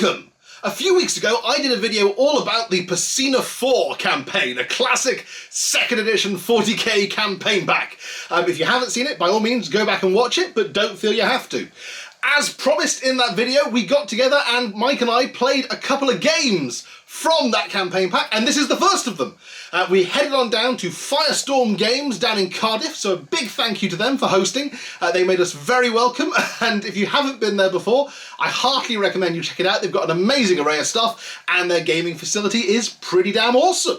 Welcome! A few weeks ago, I did a video all about the Piscina IV campaign, a classic 2nd edition 40k campaign pack. If you haven't seen it, by all means, go back and watch it, but don't feel you have to. As promised in that video, we got together and Mike and I played a couple of games from that campaign pack, and this is the first of them. We headed on down to Firestorm Games down in Cardiff, so a big thank you to them for hosting. They made us very welcome, and if you haven't been there before, I heartily recommend you check it out. They've got an amazing array of stuff, and their gaming facility is pretty damn awesome.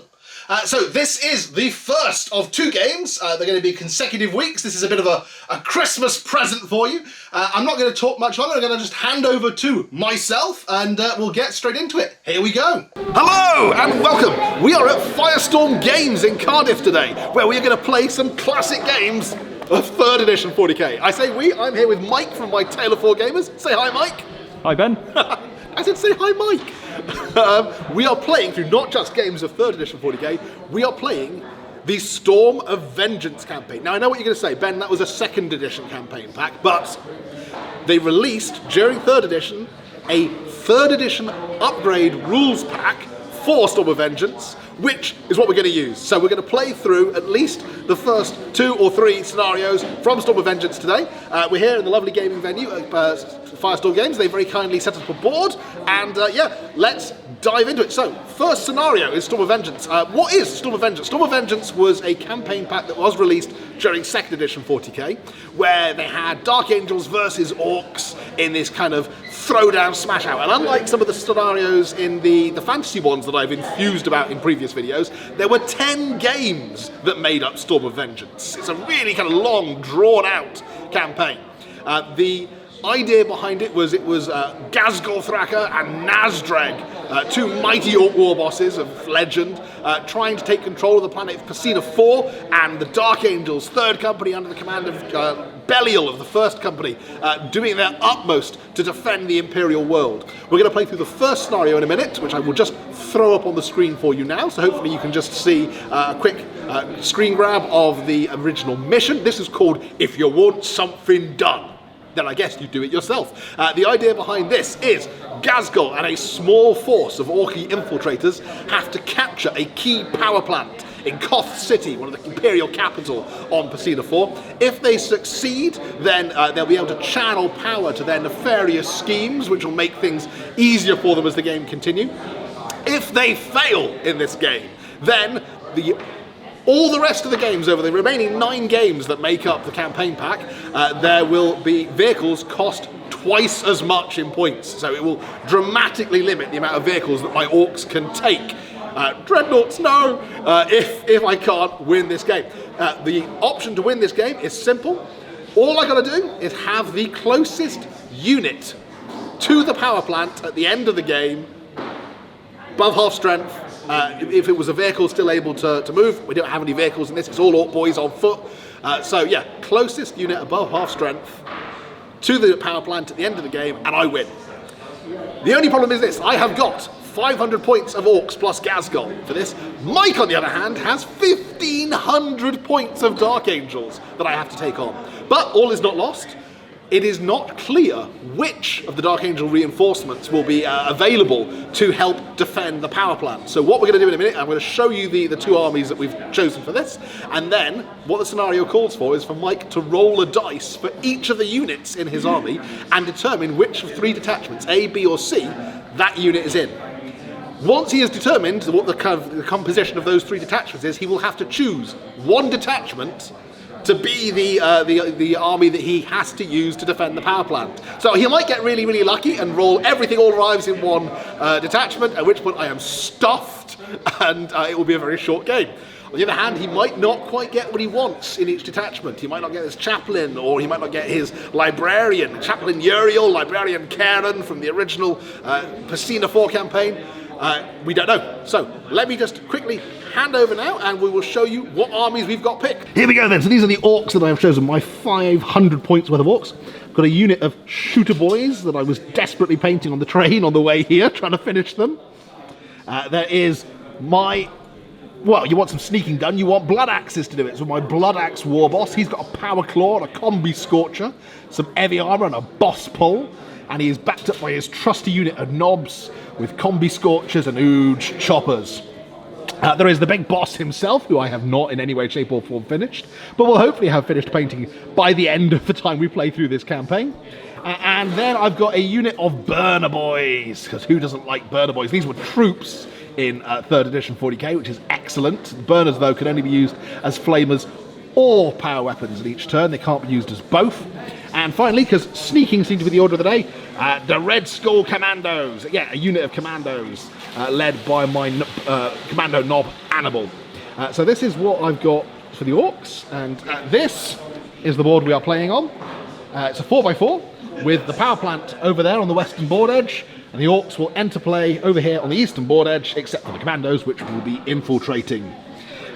So this is the first of 2 games. They're going to be consecutive weeks. This is a bit of a Christmas present for you. I'm not going to talk much longer. I'm going to just hand over to myself and we'll get straight into it. Here we go. Hello and welcome. We are at Firestorm Games in Cardiff today, where we are going to play some classic games of 3rd edition 40k. I say we, I'm here with Mike from my Tale of 4 Gamers. Say hi, Mike. Hi, Ben. I said say hi, Mike. We are playing through not just games of 3rd edition 40k, we are playing the Storm of Vengeance campaign. Now I know what you're going to say, Ben, that was a 2nd edition campaign pack, but they released during 3rd edition a 3rd edition upgrade rules pack for Storm of Vengeance, which is what we're going to use. So we're going to play through at least the first 2 or 3 scenarios from Storm of Vengeance today. We're here in the lovely gaming venue at Firestorm Games. They very kindly set up a board, and yeah, let's dive into it. So, first scenario is Storm of Vengeance. What is Storm of Vengeance? Storm of Vengeance was a campaign pack that was released during 2nd edition 40k, where they had Dark Angels versus Orcs in this kind of throwdown smash out. And unlike some of the scenarios in the fantasy ones that I've infused about in previous videos, there were 10 games that made up Storm of Vengeance. It's a really kind of long, drawn out campaign. The idea behind it was Ghazgkhull and Nazdreg, 2 mighty orc war bosses of legend, trying to take control of the planet Piscina IV, and the Dark Angels, 3rd Company under the command of Belial of the 1st Company, doing their utmost to defend the Imperial world. We're going to play through the first scenario in a minute, which I will just throw up on the screen for you now, so hopefully you can just see a quick screen grab of the original mission. This is called If You Want Something Done, then I guess you do it yourself. The idea behind this is Ghazgkhull and a small force of Orky infiltrators have to capture a key power plant in Koth City, one of the Imperial capital on Piscina IV. If they succeed, then they'll be able to channel power to their nefarious schemes, which will make things easier for them as the game continues. If they fail in this game, then all the rest of the games, over the remaining 9 games that make up the campaign pack, there will be vehicles cost twice as much in points. So it will dramatically limit the amount of vehicles that my orcs can take. Dreadnoughts, no, if I can't win this game. The option to win this game is simple. All I gotta do is have the closest unit to the power plant at the end of the game, above half strength. If it was a vehicle still able to move, we don't have any vehicles in this, it's all orc boys on foot. So yeah, closest unit above half strength to the power plant at the end of the game, and I win. The only problem is this: I have got 500 points of orcs plus Ghazgkhull for this. Mike, on the other hand, has 1,500 points of Dark Angels that I have to take on. But all is not lost. It is not clear which of the Dark Angel reinforcements will be available to help defend the power plant. So what we're going to do in a minute, I'm going to show you the 2 armies that we've chosen for this, and then what the scenario calls for is for Mike to roll a dice for each of the units in his army and determine which of 3 detachments, A, B or C, that unit is in. Once he has determined what the composition of those 3 detachments is, he will have to choose 1 detachment to be the army that he has to use to defend the power plant. So he might get really, really lucky and roll everything all arrives in 1 detachment, at which point I am stuffed and it will be a very short game. On the other hand, he might not quite get what he wants in each detachment. He might not get his chaplain, or he might not get his librarian, Chaplain Uriel, Librarian Karen from the original Piscina IV campaign. We don't know. So let me just quickly hand over now and we will show you what armies we've got picked. Here we go then. So these are the orcs that I have chosen, my 500 points worth of orcs. I've got a unit of shooter boys that I was desperately painting on the train on the way here, trying to finish them. There is my Well, you want some sneaking done, you want blood axes to do it. So my blood axe war boss, he's got a power claw and a combi scorcher, some heavy armor and a boss pull. and he is backed up by his trusty unit of knobs with combi scorchers and ooge choppers. There is the big boss himself, who I have not in any way, shape or form finished, but will hopefully have finished painting by the end of the time we play through this campaign. And then I've got a unit of burner boys, because who doesn't like burner boys? These were troops in 3rd edition 40k, which is excellent. Burners, though, can only be used as flamers or power weapons in each turn. They can't be used as both. And finally, because sneaking seems to be the order of the day, the Red Skull Commandos. Yeah, a unit of commandos led by my commando knob, Annibal. So this is what I've got for the orcs, and this is the board we are playing on. It's a 4x4 with the power plant over there on the western board edge, and the orcs will enter play over here on the eastern board edge, except for the commandos, which will be infiltrating.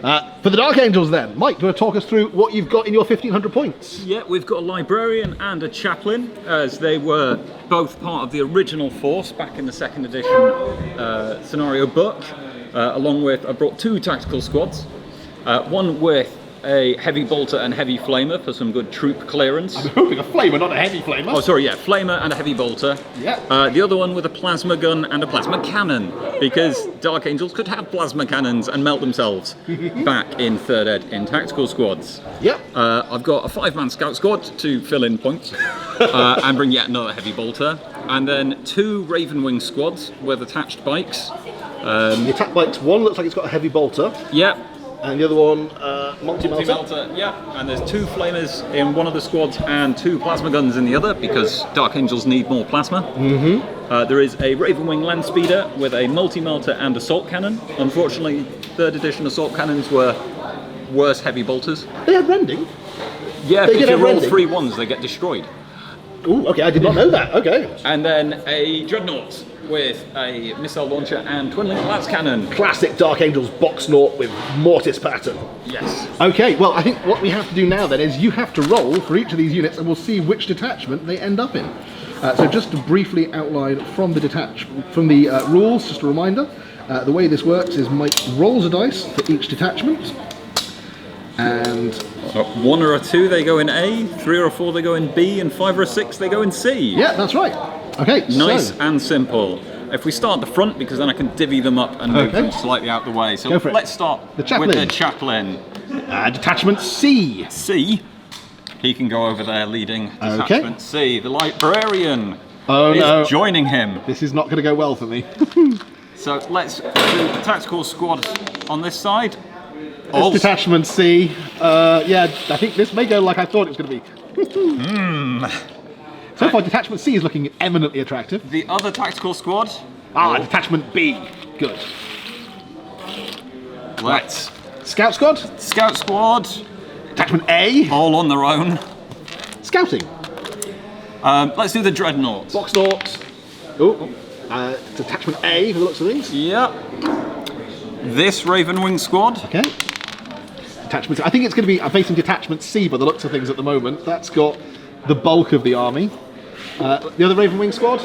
For the Dark Angels then, Mike, do you want to talk us through what you've got in your 1500 points? Yeah, we've got a librarian and a chaplain, as they were both part of the original force back in the 2nd edition scenario book, along with, I brought 2 tactical squads, one with a heavy bolter and heavy flamer for some good troop clearance. I'm hoping a flamer, not a heavy flamer. Oh, sorry, yeah, flamer and a heavy bolter. Yeah. The other one with a plasma gun and a plasma cannon, because Dark Angels could have plasma cannons and melt themselves back in 3rd Ed in tactical squads. Yep. I've got a 5-man scout squad to fill in points and bring yet another heavy bolter. And then 2 Ravenwing squads with attached bikes. The attack bikes, one looks like it's got a heavy bolter. Yep. And the other one, multi-melter. Yeah, and there's 2 flamers in one of the squads and 2 plasma guns in the other, because Dark Angels need more plasma. There is a Ravenwing land speeder with a multi-melter and assault cannon. Unfortunately, 3rd edition assault cannons were worse heavy bolters. They had rending? Yeah, if you roll 3 ones, they get destroyed. Ooh, okay, I did not know that, okay. And then a Dreadnought with a missile launcher and twin-link lance cannon. Classic Dark Angels box knot with mortis pattern. Yes. Okay, well, I think what we have to do now then is you have to roll for each of these units and we'll see which detachment they end up in. So just to briefly outline from the rules, just a reminder, the way this works is Mike rolls a dice for each detachment, and 1 or a 2 they go in A, 3 or a 4 they go in B, and 5 or a 6 they go in C. Yeah, that's right. Okay, nice and simple. If we start at the front, because then I can divvy them up and move them slightly out the way. So let's start with the chaplain. Detachment C. C. He can go over there leading detachment C. The librarian is joining him. This is not going to go well for me. So let's do the tactical squad on this side. This detachment C. Yeah, I think this may go like I thought it was going to be. So far, detachment C is looking eminently attractive. The other tactical squad? Detachment B. Good. Let's... Scout squad? Scout squad. Detachment A. All on their own. Scouting. Let's do the Dreadnoughts. Box Naughts. Detachment A for the looks of things. Yep. This Ravenwing squad. Okay. Detachment. I think it's going to be. I'm facing Detachment C by the looks of things at the moment. That's got the bulk of the army. The other Ravenwing squad.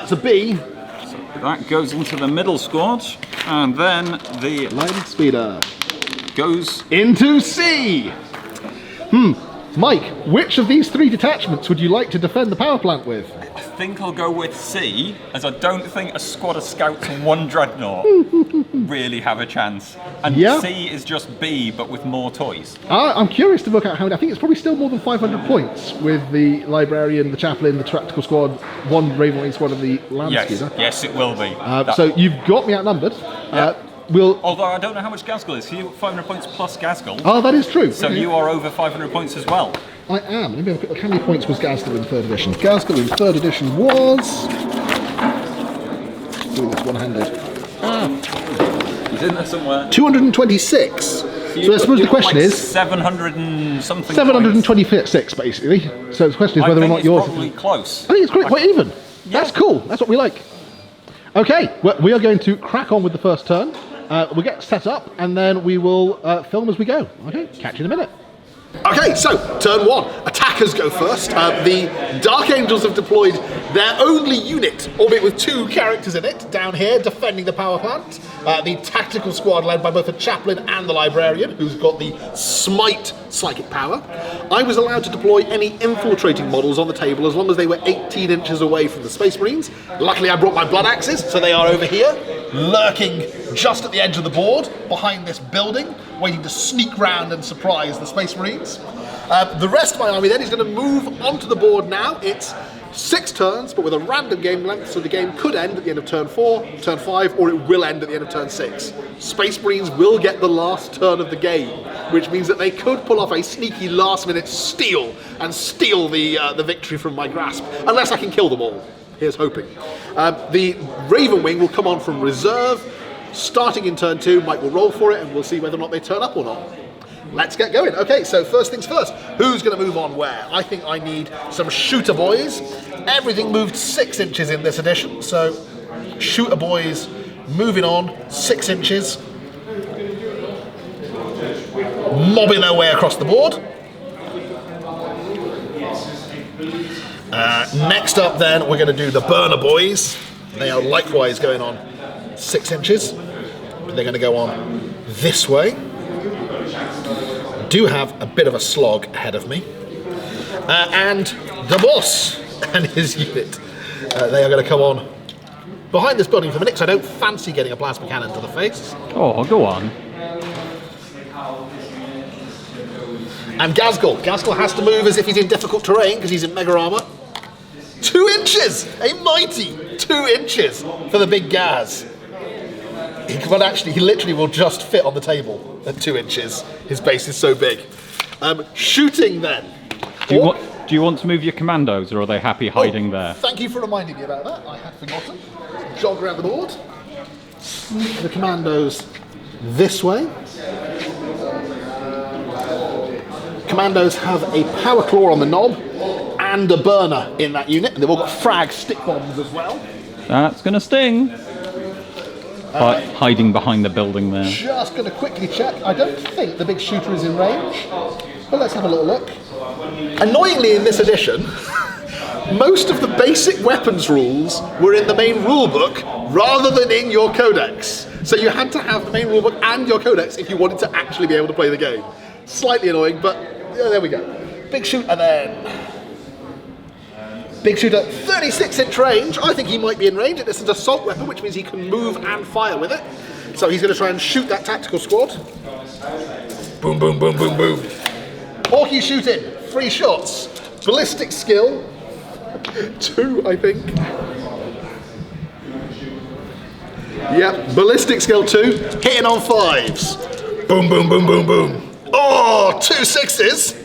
It's a B. So that goes into the middle squad, and then the Land Speeder goes into C. Mike, which of these 3 detachments would you like to defend the power plant with? I think I'll go with C, as I don't think a squad of scouts and 1 dreadnought really have a chance. And C is just B, but with more toys. I'm curious to look at how. I think it's probably still more than 500 points with the librarian, the chaplain, the tactical squad, 1 Ravenwing squad, and the land speeder. Yes, it will be. So you've got me outnumbered. Although I don't know how much Ghazgkhull is. You 500 points plus Ghazgkhull. Oh, that is true. So you are over 500 points as well. I am. Let me have a quick look. How many points was Ghazgkhull in 3rd edition? Ghazgkhull in 3rd edition was... Doing this one-handed. He's in there somewhere. 226. So I suppose the question is... 700 and something 726, basically. So the question is whether or not yours... I think it's probably close. I think it's quite even. Yeah. That's cool. That's what we like. Okay, well, we are going to crack on with the first turn. We'll get set up and then we will film as we go. Okay, catch you in a minute. Okay, so turn 1. Attackers go first. The Dark Angels have deployed their only unit, albeit with 2 characters in it, down here defending the power plant. The tactical squad led by both the chaplain and the librarian, who's got the smite psychic power. I was allowed to deploy any infiltrating models on the table as long as they were 18 inches away from the Space Marines. Luckily I brought my blood axes, so they are over here, lurking just at the edge of the board, behind this building, waiting to sneak round and surprise the Space Marines. The rest of my army then is going to move onto the board now. It's 6 turns, but with a random game length, so the game could end at the end of turn 4, turn 5, or it will end at the end of turn 6. Space Marines will get the last turn of the game, which means that they could pull off a sneaky last-minute steal and steal the victory from my grasp, unless I can kill them all. Here's hoping. The Raven Wing will come on from reserve, starting in turn 2. Mike will roll for it, and we'll see whether or not they turn up or not. Let's get going. Okay, so first things first, who's going to move on where? I think I need some shooter boys. Everything moved 6 inches in this edition, so shooter boys moving on 6 inches, mobbing their way across the board. Next up then, we're going to do the burner boys. They are likewise going on 6 inches. They're going to go on this way. Do have a bit of a slog ahead of me. And the boss and his unit. They are going to come on behind this building for a minute, because I don't fancy getting a plasma cannon to the face. Oh, go on. And Ghazgkhull. Ghazgkhull has to move as if he's in difficult terrain, because he's in mega armor. 2 inches! A mighty 2 inches for the big Gaz. Well, actually, he literally will just fit on the table at 2 inches. His base is so big. Shooting then. Do you want to move your commandos, or are they happy hiding there? Thank you for reminding me about that. I had forgotten. Jog around the board. The commandos this way. Commandos have a power claw on the knob and a burner in that unit, and they've all got frag stick bombs as well. That's going to sting. Hiding behind the building there. Just going to quickly check. I don't think the big shooter is in range, but let's have a little look. Annoyingly, in this edition, most of the basic weapons rules were in the main rulebook rather than in your codex. So you had to have the main rulebook and your codex if you wanted to actually be able to play the game. Slightly annoying, but yeah, there we go. Big shooter then. Big shooter, 36-inch range. I think he might be in range. This is an assault weapon, which means he can move and fire with it. So he's going to try and shoot that tactical squad. Boom, boom, boom, boom, boom. Orky shooting, 3 shots. Ballistic skill, 2, I think. Yep, ballistic skill 2, hitting on 5s. Boom, boom, boom, boom, boom. Oh, 2 6s.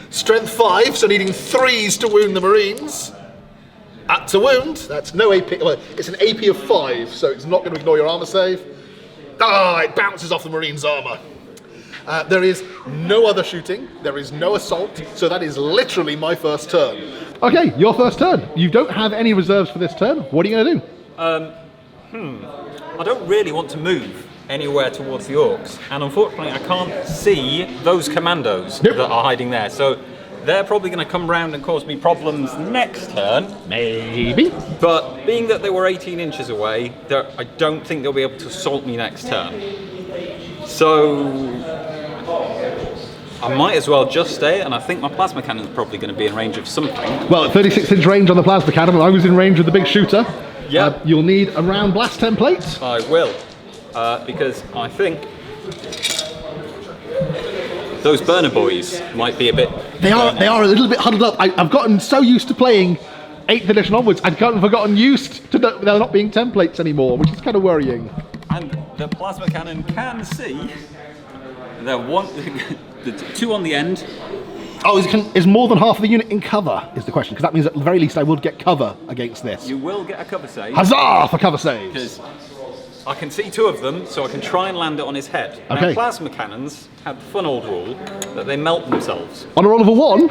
Strength 5, so needing 3s to wound the Marines. To wound, that's no AP, well, it's an AP of 5, so it's not going to ignore your armor save. It bounces off the Marine's armor. There is no other shooting, there is no assault, so that is literally my first turn. Okay, your first turn. You don't have any reserves for this turn. What are you going to do? I don't really want to move anywhere towards the orcs, and unfortunately I can't see those commandos that are hiding there, so they're probably going to come round and cause me problems next turn. Maybe. But being that they were 18 inches away, I don't think they'll be able to assault me next turn. So I might as well just stay, and I think my plasma cannon is probably going to be in range of something. Well, 36-inch range on the plasma cannon, I was in range with the big shooter. Yeah. You'll need a round blast template. I will. Because I think those burner boys might be a bit... They are a little bit huddled up. I've gotten so used to playing 8th edition onwards, I've kind of gotten used to there not being templates anymore, which is kind of worrying. And the plasma cannon can see the 2 on the end. Oh, is more than half of the unit in cover, is the question, because that means at the very least I would get cover against this. You will get a cover save. Huzzah for cover saves! I can see 2 of them, so I can try and land it on his head. Okay. Now, plasma cannons have the fun old rule that they melt themselves. On a roll of a 1?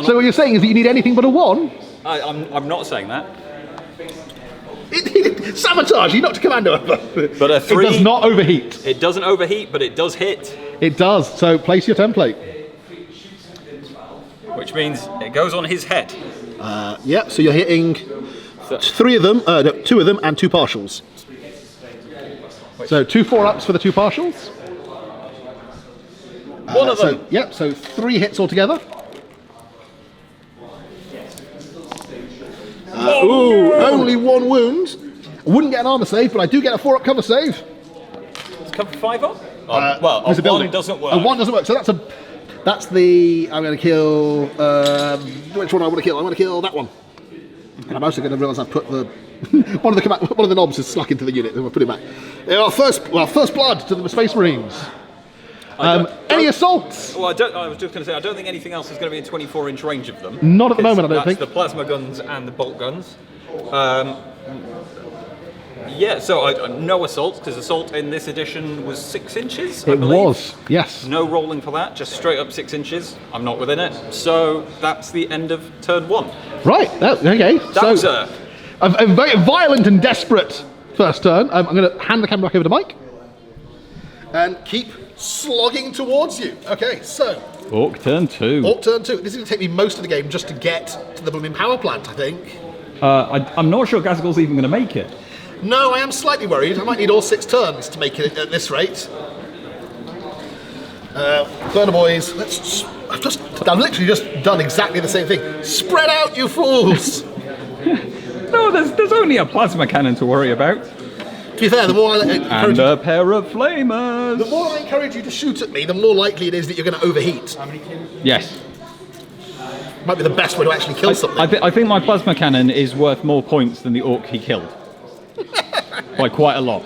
So what you're saying is that you need anything but a 1? I'm not saying that. Sabotage! You knocked a commando over. But a 3... It does not overheat. It doesn't overheat, but it does hit. It does, so place your template. which means it goes on his head. Yeah, so you're hitting 3 of them, no, 2 of them and 2 partials. So 2 4-ups for the 2 partials. One of them. So 3 hits altogether. Only 1 wound. I wouldn't get an armor save, but I do get a 4-up cover save. It's cover 5 up? Well, a 1 doesn't work. A 1 doesn't work, so that's the... I'm going to kill... which one I want to kill? I want to kill that one. And I'm also going to realise I've put the... one of the knobs is stuck into the unit, and we'll put it back. First blood to the Space Marines. Any assaults? Well, I was just going to say, I don't think anything else is going to be in 24-inch range of them. Not at the moment, I don't think. That's the plasma guns and the bolt guns. Yeah, so no assaults, because assault in this edition was 6 inches, I believe. It was, yes. No rolling for that, just straight up 6 inches. I'm not within it. So that's the end of turn 1. Right, okay. So, a very violent and desperate first turn. I'm going to hand the camera back over to Mike. And keep slogging towards you. Okay, so... Orc turn 2. Orc turn 2. This is going to take me most of the game just to get to the blooming power plant, I think. I'm not sure Ghazgkhull's even going to make it. No, I am slightly worried. I might need all 6 turns to make it at this rate. Burner boys, I've literally just done exactly the same thing. Spread out, you fools! No, there's only a plasma cannon to worry about. To be fair, the more and a pair of flamers. The more I encourage you to shoot at me, the more likely it is that you're going to overheat. Yes. Might be the best way to actually kill something. I think my plasma cannon is worth more points than the orc he killed. By quite a lot.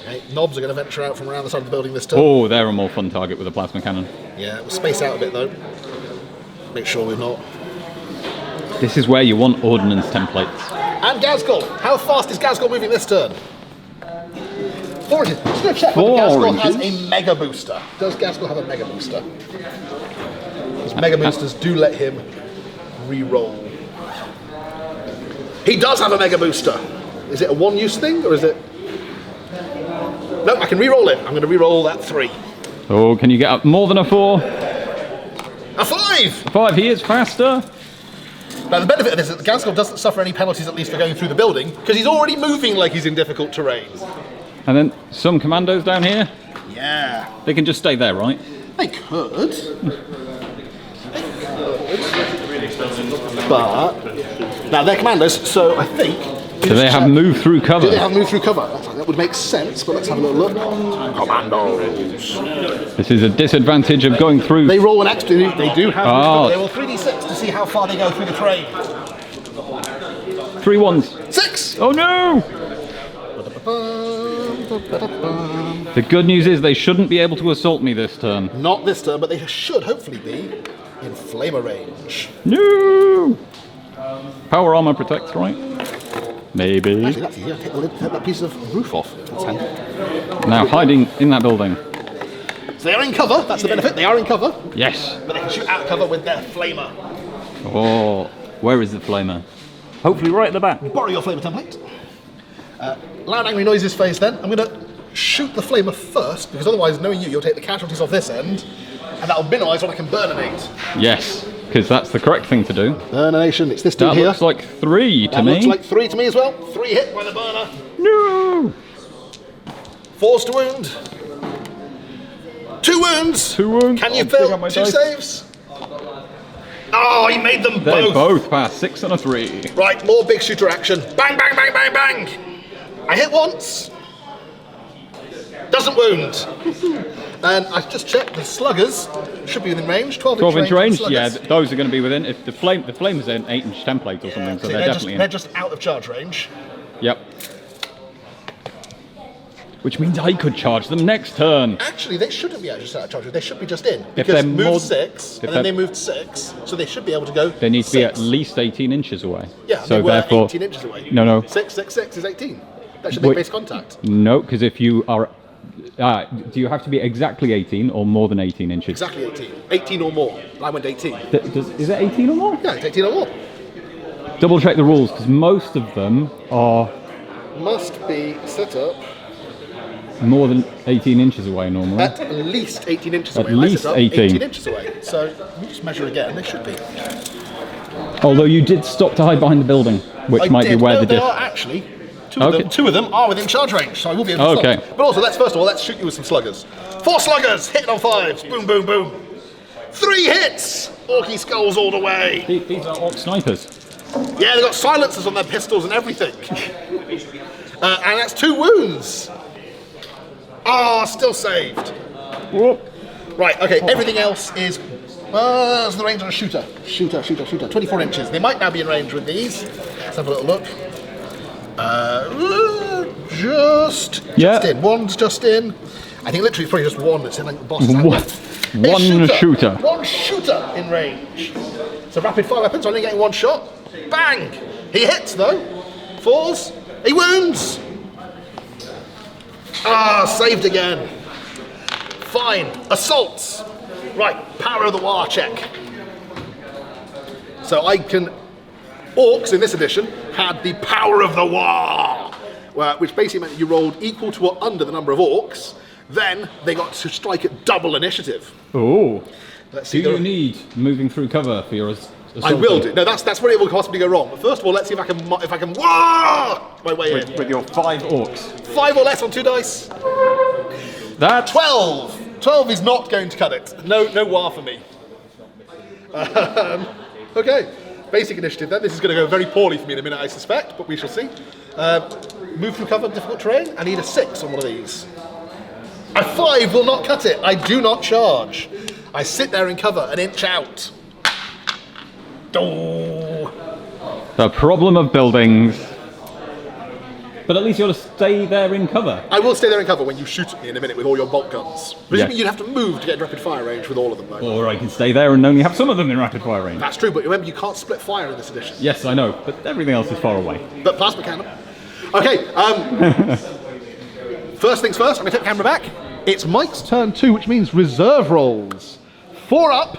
Okay, knobs are going to venture out from around the side of the building this turn. Oh, they're a more fun target with a plasma cannon. Yeah, we'll space out a bit though. Make sure we're not. This is where you want ordnance templates. And Ghazgkhull. How fast is Ghazgkhull moving this turn? 4 inches. Just going to check whether Ghazgkhull has a mega booster. Does Ghazgkhull have a mega booster? Because mega boosters do let him re-roll. He does have a mega booster. Is it a 1-use thing, or is it... No, I can re-roll it. I'm going to re-roll that 3. Oh, can you get up more than a 4? A 5! 5, he is faster. Now, the benefit of this is that Ghazgkhull doesn't suffer any penalties, at least for going through the building, because he's already moving like he's in difficult terrain. And then some commandos down here. Yeah. They can just stay there, right? They could. But... Now, they're commandos, so I think... Do they have move through cover? Do they have move through cover? That would make sense, but let's have a little look. Commandos. This is a disadvantage of going through. They roll an extra. They do have. Oh. They roll 3d6 to see how far they go through the terrain. 3 ones. 6. Oh no! The good news is they shouldn't be able to assault me this turn. Not this turn, but they should hopefully be in flamer range. No! Power armor protects, right? Maybe. Actually, that's easy. Take that piece of roof off. That's handy. Now hiding in that building. So they are in cover. That's the benefit. They are in cover. Yes. But they can shoot out of cover with their flamer. Oh, where is the flamer? Hopefully right at the back. Borrow your flamer template. Loud angry noises phase then. I'm going to shoot the flamer first, because otherwise, knowing you'll take the casualties off this end, and that'll minimise what I can burninate. Yes, because that's the correct thing to do. Burnination, it's this dude here. That looks like 3 to me. That looks like 3 to me as well. 3 hit by the burner. No! 4's to wound. 2 wounds. 2 wounds. Can you fill 2 saves? Oh, he made them both. They both pass. 6 and a 3. Right, more big shooter action. Bang, bang, bang, bang, bang. I hit once. Doesn't wound. And I just checked, the sluggers should be within range. 12-inch range? Yeah, those are going to be within. If the flame is an 8-inch template or something, so they're definitely in. They're just out of charge range. Yep. Which means I could charge them next turn. Actually, they shouldn't be out of charge range. They should be just in. If because they're moved 6, and then they moved 6, so they should be able to go. They need to 6. be at least 18 inches away. Yeah, so they were therefore 18 inches away. No. 6 is 18. That should make base contact. No, because if you are... do you have to be exactly 18 or more than 18 inches? Exactly 18. 18 or more. I went 18. Is it 18 or more? Yeah, it's 18 or more. Double check the rules, because most of them are... Must be set up more than 18 inches away normally. At least 18 inches away. At least 18 inches away. So you just measure again. They should be. Although you did stop to hide behind the building, which I might did. be where No, the they diff. are actually. Two of them are within charge range, so I will be able to Okay. stop. But also, first of all, let's shoot you with some sluggers. 4 sluggers, hitting on 5s. Boom, boom, boom. 3 hits. Orky skulls all the way. These are orc snipers. Yeah, they've got silencers on their pistols and everything. And that's 2 wounds. Still saved. Whoop. Right, okay, everything else is... That's the range on a shooter. Shooter. 24 inches. They might now be in range with these. Let's have a little look. Just in. One's just in. I think literally it's probably just one that's in like the boss's hand. One shooter. One shooter in range. So rapid fire weapons, only getting 1 shot. Bang! He hits though. Falls. He wounds. Saved again. Fine. Assaults. Right, power of the war check. So I can... Orcs in this edition had the power of the war, which basically meant that you rolled equal to or under the number of orcs, then they got to strike at double initiative. Oh. Let's see. Do you need moving through cover for your assault? I will do. No, that's where it will possibly go wrong. But first of all, let's see if I can my way in. With your 5 orcs. 5 or less on 2 dice. That's 12. 12 is not going to cut it. No war for me. Okay. Basic initiative then. This is going to go very poorly for me in a minute, I suspect, but we shall see. Move through cover, difficult terrain. I need a 6 on one of these. A 5 will not cut it. I do not charge. I sit there in cover, an inch out. Oh. the problem of buildings. But at least you'll stay there in cover. I will stay there in cover when you shoot at me in a minute with all your bolt guns. Presumably Yes. you'd have to move to get rapid fire range with all of them though. Or I can stay there and only have some of them in rapid fire range. That's true, but remember you can't split fire in this edition. Yes, I know, but everything else is far away. But plasma cannon. Okay, first things first, I'm going to take the camera back. It's Mike's turn 2, which means reserve rolls. 4 up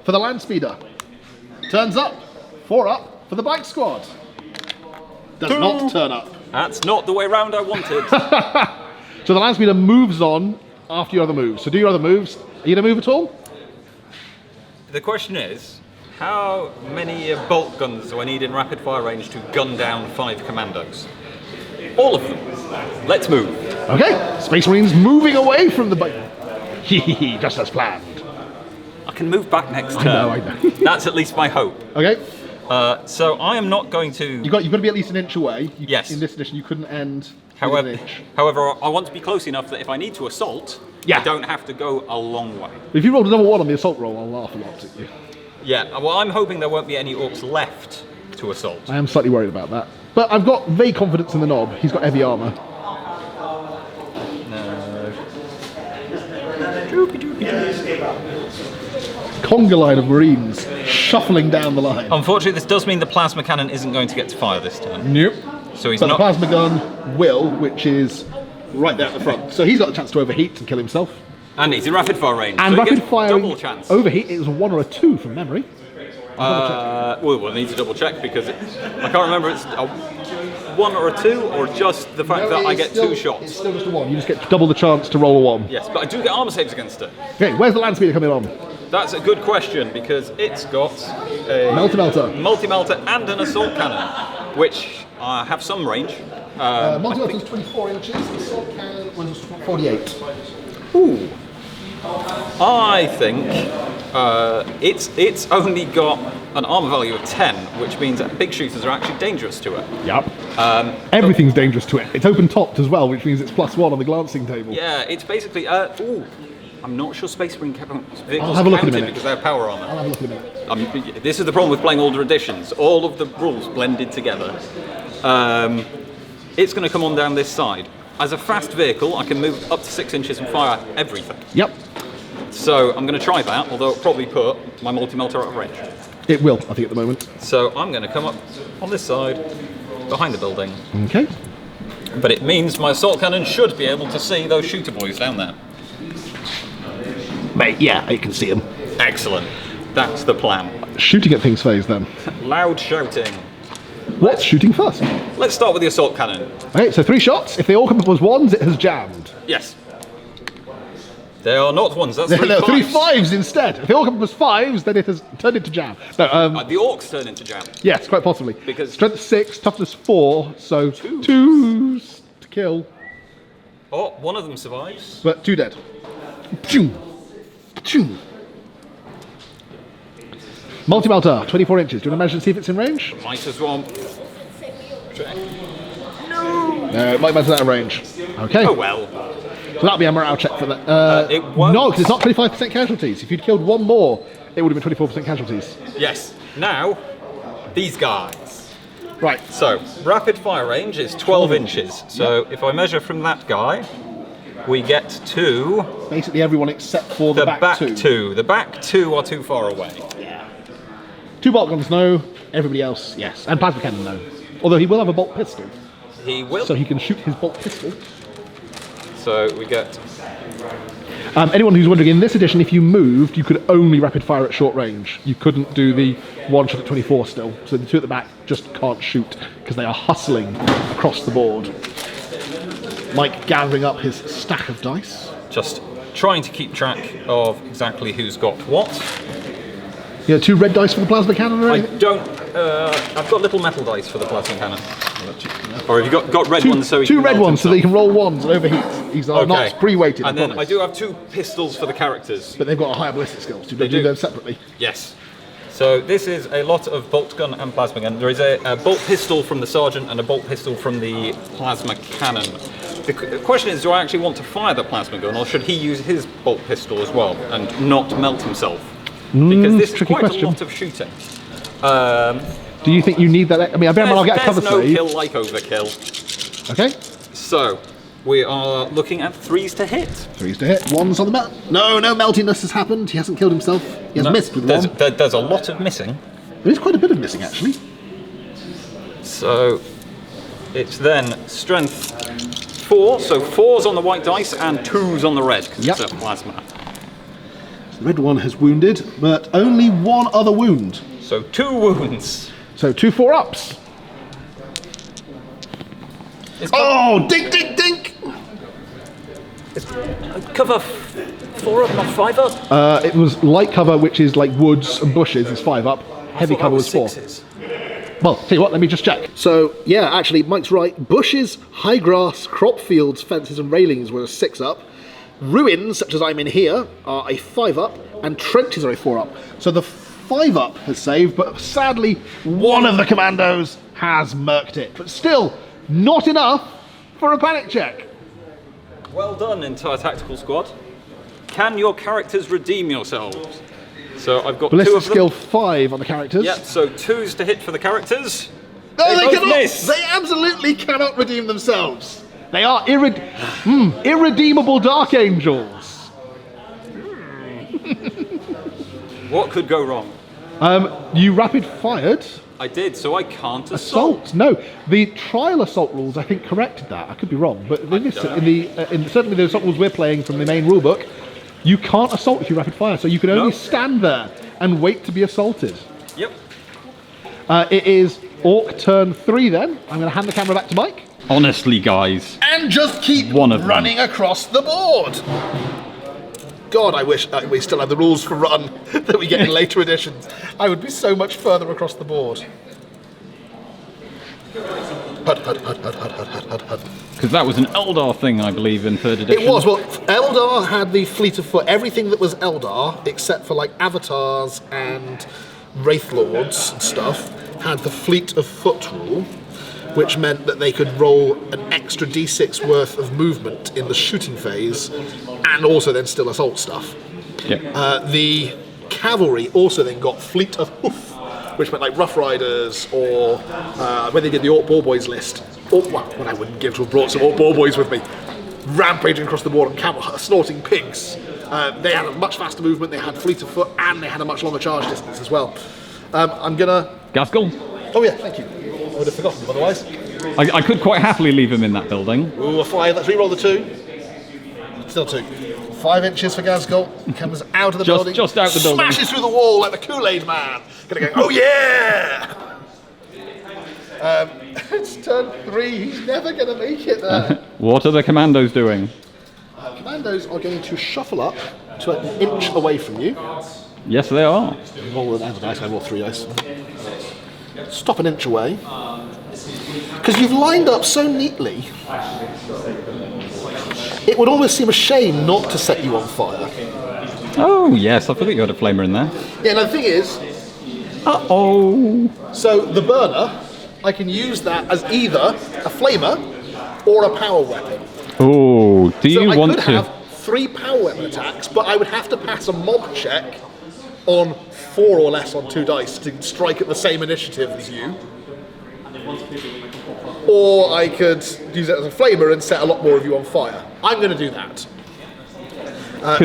for the land speeder. Turns up. 4 up for the bike squad. Does not turn up. That's not the way round I wanted. So the land speeder moves on after your other moves. So do your other moves. Are you going to move at all? The question is, how many bolt guns do I need in rapid fire range to gun down 5 commandos? All of them. Let's move. Okay, Space Marines moving away from the bike. Just as planned. I can move back next turn. I know. That's at least my hope. Okay, So I am not going to... you've got to be at least an inch away. Yes. In this edition, you couldn't end within However, an inch. I want to be close enough that if I need to assault, Yeah. I don't have to go a long way. If you rolled a double 1 on the assault roll, I'll laugh a lot at you. Yeah, well, I'm hoping there won't be any orcs left to assault. I am slightly worried about that. But I've got vague confidence in the knob. He's got heavy armour. No. Conga line of Marines shuffling down the line. Unfortunately, this does mean the plasma cannon isn't going to get to fire this turn. Nope. So he's But the not... plasma gun will, which is right there at the front. So he's got a chance to overheat and kill himself. And he's in rapid fire range. And so he rapid gets fire double chance. overheat is a 1 or a 2 from memory. We'll need to double check because I can't remember it's a 1 or a 2 or just the fact that I get 2 It's shots. still just a 1. You just get double the chance to roll a 1. Yes, but I do get armor saves against it. Okay, where's the land speeder coming on? That's a good question because it's got a Multi-melter. multi-melter and an assault cannon, which have some range. Multi-melter is 24 inches. The assault cannon was 48. Ooh. I think it's only got an armor value of 10, which means that big shooters are actually dangerous to it. Yep. Everything's dangerous to it. It's open-topped as well, which means it's +1 on the glancing table. Yeah, it's basically. I'm not sure Space Marine vehicles I'll have a look in a counted minute. because they have power armor. I'll have a look in a minute. This is the problem with playing older editions. All of the rules blended together. It's going to come on down this side. As a fast vehicle, I can move up to 6 inches and fire everything. Yep. So I'm going to try that, although it'll probably put my multi-melter out of range. It will, I think, at the moment. So I'm going to come up on this side, behind the building. Okay. But it means my assault cannon should be able to see those shooter boys down there. Mate, yeah, it can see him. Excellent. That's the plan. Shooting at things phase then. Loud shouting. What's shooting first? Let's start with the assault cannon. Okay, so 3 shots. If they all come up as 1s, it has jammed. Yes. They are not 1s, that's 3 No, 3 5s. 5s instead. If they all come up as 5s, then it has turned into jam. No, The orcs turn into jam. yes, quite possibly. Because- Strength 6, toughness 4, so 2s to kill, Oh, one of them survives. but 2 dead. Pshoo. Pshoo. Multi-melter, 24 inches. Do you want to measure and see if it's in range? Might as well. No, it might measure that in range. Okay. Oh well. So that'll be a morale check for that. It won't. No, because it's not 25% casualties. If you'd killed 1 more, it would have been 24% casualties. Yes. Now, these guys. Right. So, rapid fire range is 12 inches. So, if I measure from that guy, we get to Basically everyone except for the, the back 2. 2. The back 2 are too far away. 2 bolt guns, no. Everybody else, yes. And plasma cannon, no. Although he will have a bolt pistol, He will. so he can shoot his bolt pistol. So, we get. Anyone who's wondering, in this edition, if you moved, you could only rapid fire at short range. You couldn't do the 1 shot at 24 still. So the 2 at the back just can't shoot because they are hustling across the board. Mike gathering up his stack of dice. Just trying to keep track of exactly who's got what. You know, 2 red dice for the plasma cannon or I anything? don't. I've got little metal dice for the plasma cannon. Or have you got red ones so he two can red melt ones so that he himself? can roll 1s and overheat. These are not pre-weighted, And then promise. I do have 2 pistols for the characters. But they've got a higher ballistic skill, so you They don't do do. them separately. Yes. So this is a lot of bolt gun and plasma gun. There is a bolt pistol from the sergeant and a bolt pistol from the plasma cannon. The question is, do I actually want to fire the plasma gun, or should he use his bolt pistol as well and not melt himself? Because this is tricky quite question. a lot of shooting. Do you think you need that? I mean, I bear in mind I'll get a cover There's no save. kill like overkill. Okay. So we are looking at 3s to hit. 3s to hit. 1's on the melt. No meltiness has happened. He hasn't killed himself. He has missed with 1. There's a lot of missing. There is quite a bit of missing, actually. So it's then strength 4, so 4's on the white dice and 2's on the red because Yep. it's a plasma. The red one has wounded, but only 1 other wound. So 2 wounds. So 2 4-ups. It's Oh, dink, dink, dink! cover 4 up, not 5 up. It was light cover, which is like woods and bushes, is 5 up. Heavy cover was 4. 6s. Well, tell you what, let me just check. So, yeah, actually, Mike's right. Bushes, high grass, crop fields, fences and railings were a 6 up. Ruins, such as I'm in here, are a 5 up, and trenches are a 4 up. So the 5 up has saved, but sadly, one of the commandos has murked it. But still, not enough for a panic check. Well done, entire tactical squad. Can your characters redeem yourselves? So I've got 2 Ballistic of them. skill 5 on the characters. Yep, so 2's to hit for the characters. No, they both cannot. miss. They absolutely cannot redeem themselves. They are irredeemable Dark Angels. What could go wrong? You rapid fired. I did, so I can't assault. Assault. No, the trial assault rules I think corrected that. I could be wrong, but in this, certainly the assault rules we're playing from the main rulebook, you can't assault if you rapid fire. So you can only No. stand there and wait to be assaulted. Yep. It is Orc turn 3 then. I'm going to hand the camera back to Mike. Honestly, guys. And just keep One of them. running across the board. God, I wish we still had the rules for run that we get in later editions. I would be so much further across the board. Hud, hud, hud, hud, hud, hud, hud, hud, hud. Because that was an Eldar thing, I believe, in 3rd edition. It was. Well, Eldar had the fleet of foot. Everything that was Eldar, except for like avatars and wraith lords and stuff, had the fleet of foot rule, which meant that they could roll an extra d6 worth of movement in the shooting phase, and also then still assault stuff. Yeah. The cavalry also then got fleet of hoof, which meant like rough riders, or when they did the Orc Ball Boys list. Well, what I wouldn't give to have brought some Orc Ball Boys with me, rampaging across the board on camel snorting pigs. They had a much faster movement, they had fleet of foot, and they had a much longer charge distance as well. I'm gonna. Ghazgkhull. Oh yeah, thank you. I would have forgotten them otherwise. I could quite happily leave him in that building. Ooh, a 5. Let's re-roll the 2. Still 2. 5 inches for Ghazgkhull. Comes out of the building. Just out the building. Smashes through the wall like the Kool-Aid man. Gonna go, oh yeah! It's turn 3. He's never going to make it there. What are the commandos doing? Commandos are going to shuffle up to an inch away from you. Yes, they are. Roll with another dice. I roll 3 dice. Stop an inch away. Because you've lined up so neatly, it would almost seem a shame not to set you on fire. Oh, yes, I forgot you had a flamer in there. Yeah, now the thing is, so the burner, I can use that as either a flamer or a power weapon. Oh, do you want to? I could have 3 power weapon attacks, but I would have to pass a mob check on 4 or less on 2 dice to strike at the same initiative as you. Or I could use it as a flamer and set a lot more of you on fire. I'm going to do that.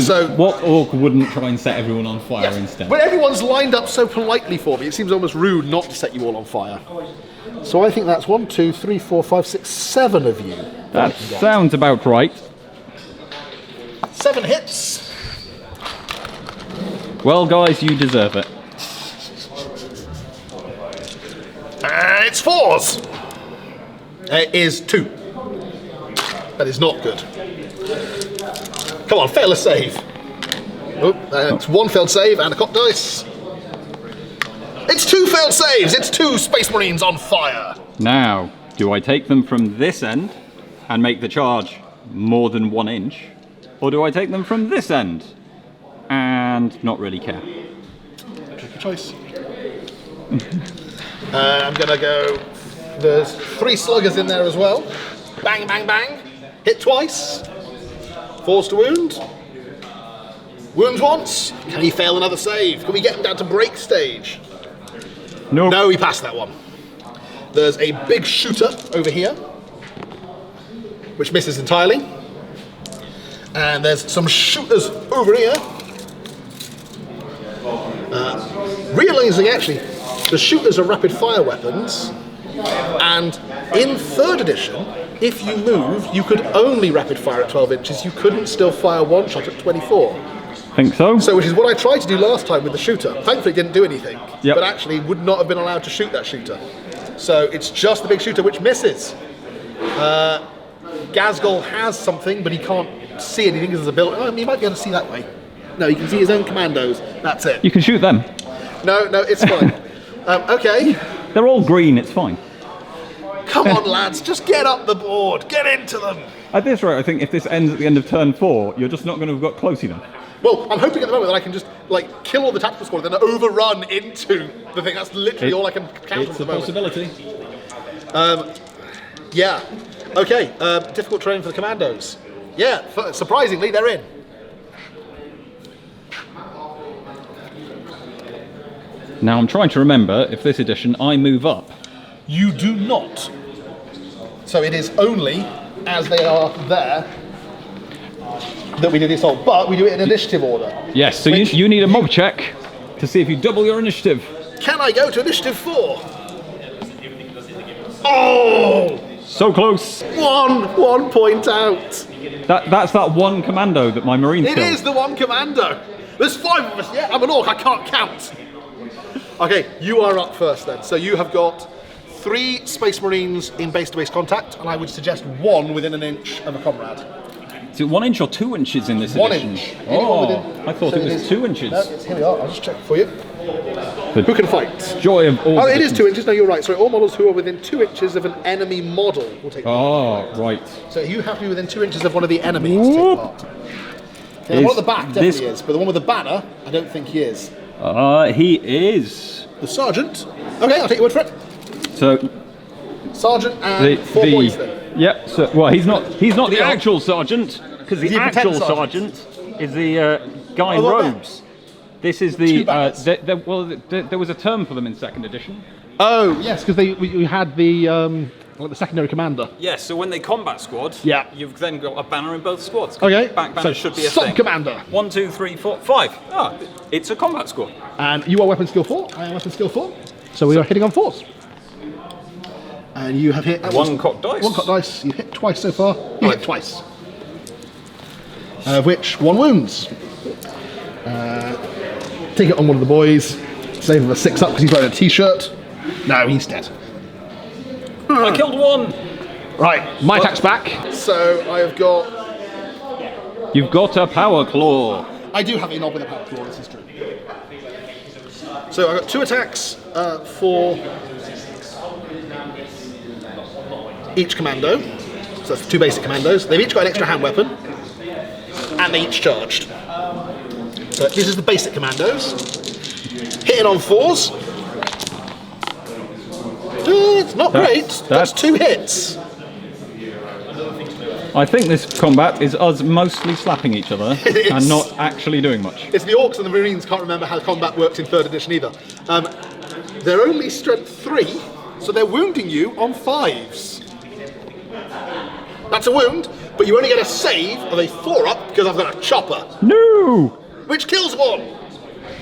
So what orc wouldn't try and set everyone on fire instead? But everyone's lined up so politely for me, it seems almost rude not to set you all on fire. So I think that's 1, 2, 3, 4, 5, 6, 7 of you. That sounds about right. 7 hits. Well, guys, you deserve it. It's 4s. It is 2. That is not good. Come on, fail a save. It's 1 failed save and a cock dice. It's 2 failed saves. It's 2 Space Marines on fire. Now, do I take them from this end and make the charge more than 1 inch? Or do I take them from this end and not really care? Tricky choice. I'm going to go... There's 3 sluggers in there as well. Bang, bang, bang. Hit twice. Forced to wound. Wounds once. Can he fail another save? Can we get him down to break stage? Nope. No, he passed that one. There's a big shooter over here, which misses entirely. And there's some shooters over here. Realising actually, the shooters are rapid fire weapons. And in 3rd edition, if you move, you could only rapid fire at 12 inches. You couldn't still fire 1 shot at 24. Think so. So, which is what I tried to do last time with the shooter. Thankfully, it didn't do anything. Yep. But actually, would not have been allowed to shoot that shooter. So it's just the big shooter which misses. Ghazgkhull has something, but he can't see anything because there's a build. Oh, he might be able to see that way. No, he can see his own commandos. That's it. You can shoot them. No, it's fine. Okay. They're all green, it's fine. Come on, lads, just get up the board. Get into them. At this rate, I think if this ends at the end of turn 4, you're just not going to have got close enough. Well, I'm hoping at the moment that I can just, kill all the tactical squad and then overrun into the thing. That's literally all I can count at the moment. It's a possibility. Yeah. Okay, difficult terrain for the commandos. Yeah, surprisingly, they're in. Now, I'm trying to remember if this edition I move up. You do not. So it is only as they are there that we do the assault, but we do it in initiative order. Yes, so you need a mob check to see if you double your initiative. Can I go to initiative 4? Oh! So close. 1 point out. That's that 1 commando that my Marines killed. It is the 1 commando. There's 5 of us. Yeah, I'm an orc. I can't count. Okay, you are up first then. So you have got 3 Space Marines in base-to-base contact, and I would suggest 1 within an inch of a comrade. Is it 1 inch or 2 inches in this 1 edition? inch. Oh, I thought it was 2 inches. No, here we are. I'll just check for you. Who can fight? Joy of all. Oh, it is 2 inches. No, you're right. Sorry, all models who are within 2 inches of an enemy model will take part. Oh, right. So you have to be within 2 inches of one of the enemies to take part. Okay, the one at the back definitely is, but the one with the banner, I don't think he is. He is. The sergeant. Okay, I'll take your word for it. So sergeant and 4 points then. Yep. So, well, he's not the actual sergeant, because the actual sergeant is the guy in robes. This is the there was a term for them in 2nd edition. Oh yes, because we had the secondary commander. Yes. So when they combat squad, yeah, you've then got a banner in both squads. Okay. Back banner should be a thing. Commander. 1, 2, 3, 4, 5. Ah, it's a combat squad. And you are weapon skill 4. I am weapon skill 4. So we are hitting on 4s. And you have hit 1 cock dice. 1 cock dice. You hit twice so far. You hit twice. Of which 1 wounds. Take it on one of the boys. Save him a 6 up because he's wearing a t-shirt. No, he's dead. I killed one. Right, my attack's back. So I've got... You've got a power claw. I do have a knob with a power claw, this is true. So I've got 2 attacks for each commando. So that's 2 basic commandos. They've each got an extra hand weapon, and they each charged. So this is the basic commandos. Hitting on 4s. It's not great. That's 2 hits. I think this combat is us mostly slapping each other and not actually doing much. It's the Orcs and the Marines can't remember how combat works in 3rd edition either. They're only strength 3, so they're wounding you on 5s. That's a wound, but you only get a save of a 4-up because I've got a chopper. No! Which kills one!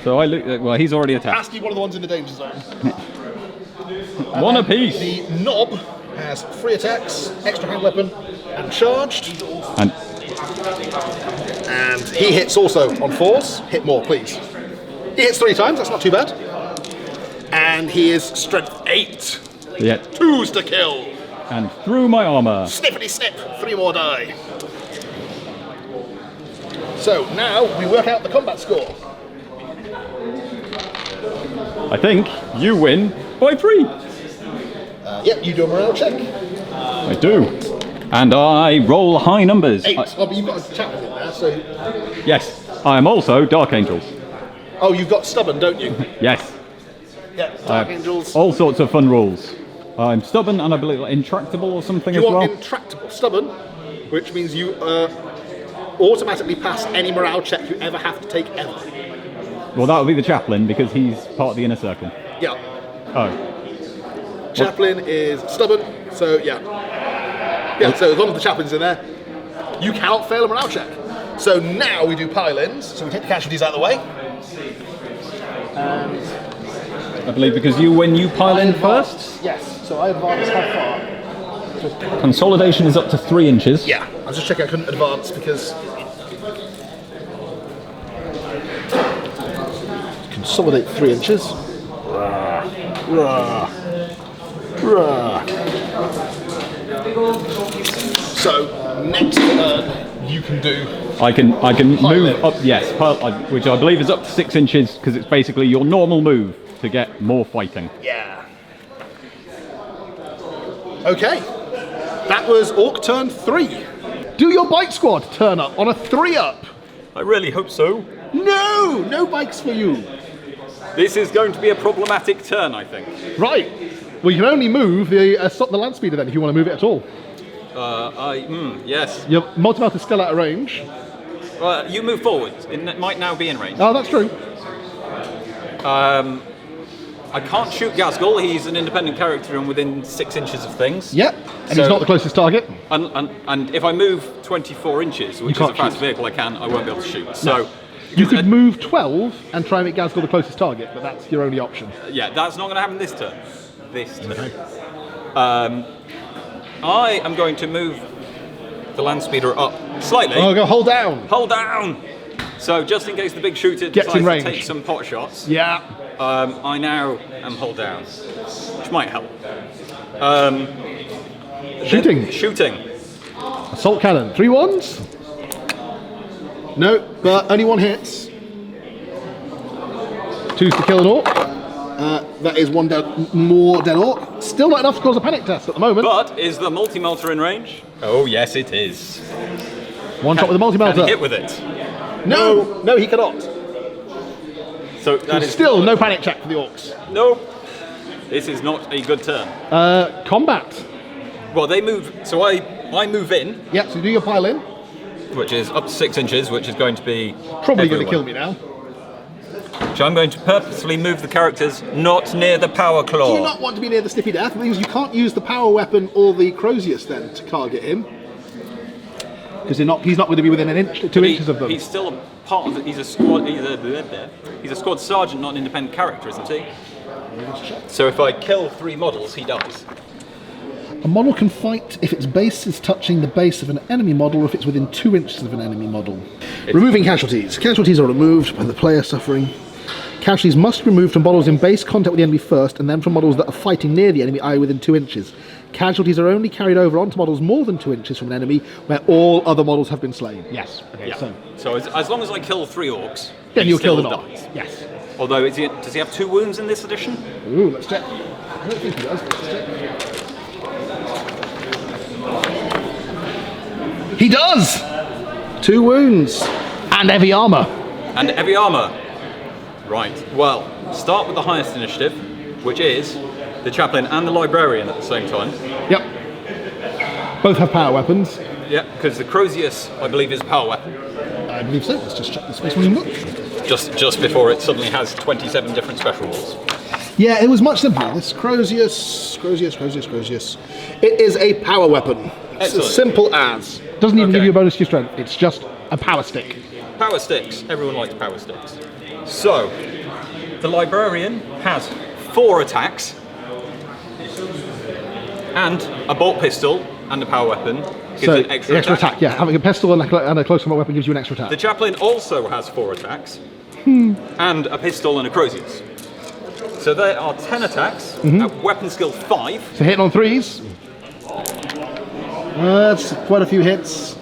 So I look. Well, he's already attacked. Has to be one of the ones in the danger zone. One apiece. The knob has 3 attacks, extra hand weapon, and charged. And he hits also on 4s. Hit more, please. He hits 3 times, that's not too bad. And he is strength 8. yeah. 2s to kill. And through my armor. Snippety snip, 3 more die. So now we work out the combat score. I think you win by 3. Yep, you do a morale check. I do. And I roll high numbers. 8. Oh, but you've got a chap in there, so... Yes. I am also Dark Angels. Oh, you've got stubborn, don't you? Yes. Yeah, Dark Angels. All sorts of fun rules. I'm stubborn and I believe intractable or something as You well. want intractable. Stubborn, which means you automatically pass any morale check you ever have to take ever. Well, that would be the chaplain because he's part of the inner circle. Yeah. Oh. Chaplain is stubborn, so yeah. Yeah, so as long as the chaplain's in there, you cannot fail a morale check. So now we do pile-ins, so we take the casualties out of the way. And I believe because when you pile in first. Yes, so I advance how far? Consolidation is up to 3 inches. Yeah, I was just checking I couldn't advance because... Consolidate 3 inches. So next turn you can do. I can move in. up. Yes, which I believe is up to 6 inches because it's basically your normal move to get more fighting. Yeah. Okay. That was Orc turn 3. Do your bike squad turn up on a 3-up? I really hope so. No, no bikes for you. This is going to be a problematic turn, I think. Right. Well, you can only move the land speeder then if you want to move it at all. Yes. Your multi-mouth is still out of range. You move forward. It might now be in range. Oh, that's true. I can't shoot Ghazgkhull. He's an independent character and within 6 inches of things. Yep. And he's not the closest target. And if I move 24 inches, which is a fast vehicle, I won't be able to shoot. So. You could move 12 and try and make Ghazgkhull the closest target, but that's your only option. Yeah, that's not going to happen this turn. I am going to move the land speeder up slightly. Oh, go hold down. Hold down. So just in case the big shooter decides to take some pot shots. Yeah. I now am hold down, which might help. Shooting. Shooting. Assault cannon. 3 ones. No, but only 1 hits. 2's to kill an orc. That is 1 more dead orc. Still not enough to cause a panic test at the moment. But is the multi-melter in range? Oh yes, it is. 1 shot with a multi-melter. Can he hit with it? No, he cannot. So that is still no panic check for the orcs. No, this is not a good turn. Combat. Well, they move. So I move in. Yeah, so do your pile in. Which is up to 6 inches, which is going to be probably going to kill me now. So I'm going to purposefully move the characters not near the power claw. Do you not want to be near the Snippy Death? Because you can't use the power weapon or the Crozius then to target him. Because he's not going to be within 2 inches of them. He's still a part of it. He's a squad. He's a squad sergeant, not an independent character, isn't he? So if I kill 3 models, he dies. A model can fight if its base is touching the base of an enemy model or if it's within 2 inches of an enemy model. Removing casualties. Casualties are removed by the player suffering. Casualties must be removed from models in base contact with the enemy first and then from models that are fighting near the enemy, i.e. within 2 inches. Casualties are only carried over onto models more than 2 inches from an enemy where all other models have been slain. Yes. Okay, Yeah. So as long as I kill 3 orcs, then he you'll kill still the knob. dies. Yes. Although, does he have 2 wounds in this edition? Ooh, let's check. I don't think he does. Let's check. He does! 2 wounds. And heavy armour. And heavy armour. Right. Well, start with the highest initiative, which is the chaplain and the librarian at the same time. Yep. Both have power weapons. Yeah, because the Crozius, I believe, is a power weapon. I believe so. Let's just check the Space Marine book. Just before it suddenly has 27 different special rules. Yeah, it was much simpler. This Crozius. It is a power weapon. It's Excellent. as simple as. Doesn't even give you a bonus to your strength. It's just a power stick. Power sticks. Everyone likes power sticks. So, the librarian has 4 attacks and a bolt pistol and a power weapon gives So an extra attack. Yeah, having a pistol and a close combat weapon gives you an extra attack. The chaplain also has 4 attacks and a pistol and a Crozius. So there are 10 attacks at weapon skill 5. So hitting on 3s. That's quite a few hits.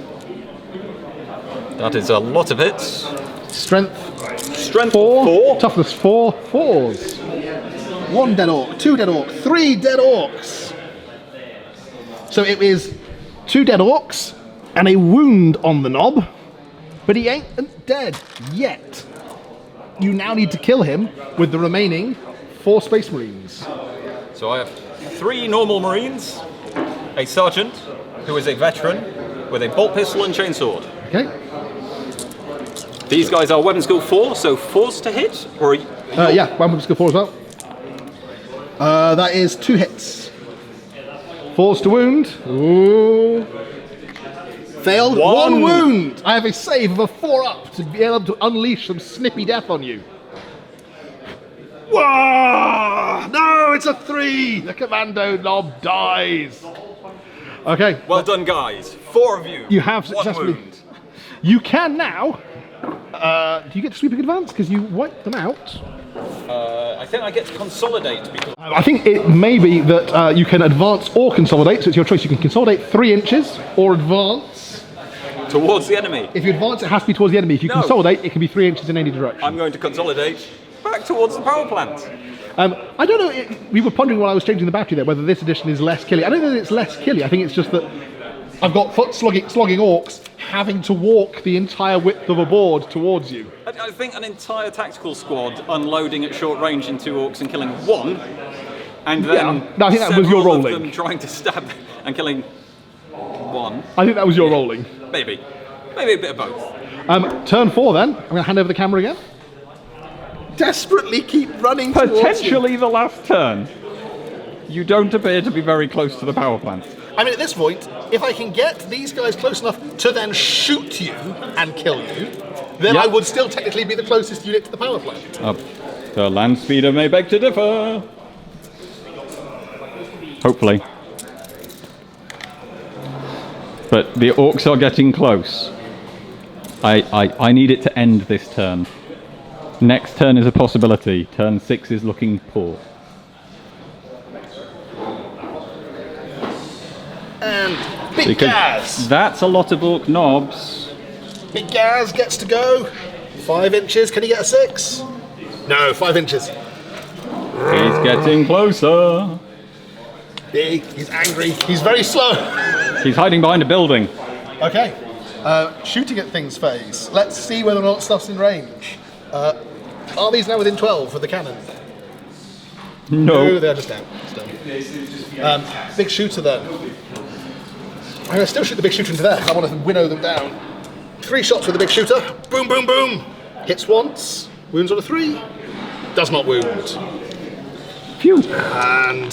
That is a lot of hits. Strength Strength 4. Toughness 4. 4s. 1 dead orc, 2 dead orc, 3 dead orcs. So it is 2 dead orcs and a wound on the knob, but he ain't dead yet. You now need to kill him with the remaining 4 Space Marines. So I have 3 normal Marines, a sergeant who is a veteran with a bolt pistol and chainsword. Okay. These guys are weapon skill 4, so 4s to hit, or Yeah, one with skill 4 as well. That is 2 hits. 4s to wound. Ooh. Failed. 1 wound. I have a save of a 4 up to be able to unleash some snippy death on you. Whoa! No, it's a 3. The commando knob dies. Okay. Well done, guys. 4 of you. You have 1 successfully. wound. You can now. Do you get sweeping advance because you wiped them out? I think I get to consolidate because I think it may be that you can advance or consolidate, so it's your choice. You can consolidate 3 inches or advance. towards the enemy. If you advance, it has to be towards the enemy. If you consolidate, it can be 3 inches in any direction. I'm going to consolidate back towards the power plant. I don't know, we were pondering while I was changing the battery there whether this edition is less killy. I don't know that it's less killy, I think it's just that I've got foot slogging orcs having to walk the entire width of a board towards you. I think an entire tactical squad unloading at short range into orcs and killing one, and then no, I think that was your several of rolling. them trying to stab and killing one. I think that was your rolling. Maybe a bit of both. Turn 4 then. I'm going to hand over the camera again. Desperately keep running towards you. Potentially the last turn. You don't appear to be very close to the power plant. I mean, at this point, if I can get these guys close enough to then shoot you and kill you, then I would still technically be the closest unit to the power plant. The land speeder may beg to differ. Hopefully. But the orcs are getting close. I need it to end this turn. Next turn is a possibility. Turn 6 is looking poor. And Big Gaz. That's a lot of orc knobs. Big Gaz gets to go. 5 inches. Can he get a 6? No, 5 inches. He's getting closer. Big. He's angry. He's very slow. He's hiding behind a building. Okay. Shooting at things phase. Let's see whether or not stuff's in range. Are these now within 12 for the cannon? No, they're just out. Big shooter then. I'm going to still shoot the big shooter into there. I want to winnow them down. 3 shots with the big shooter. Boom, boom, boom. Hits once. Wounds on a 3. Does not wound. Phew. And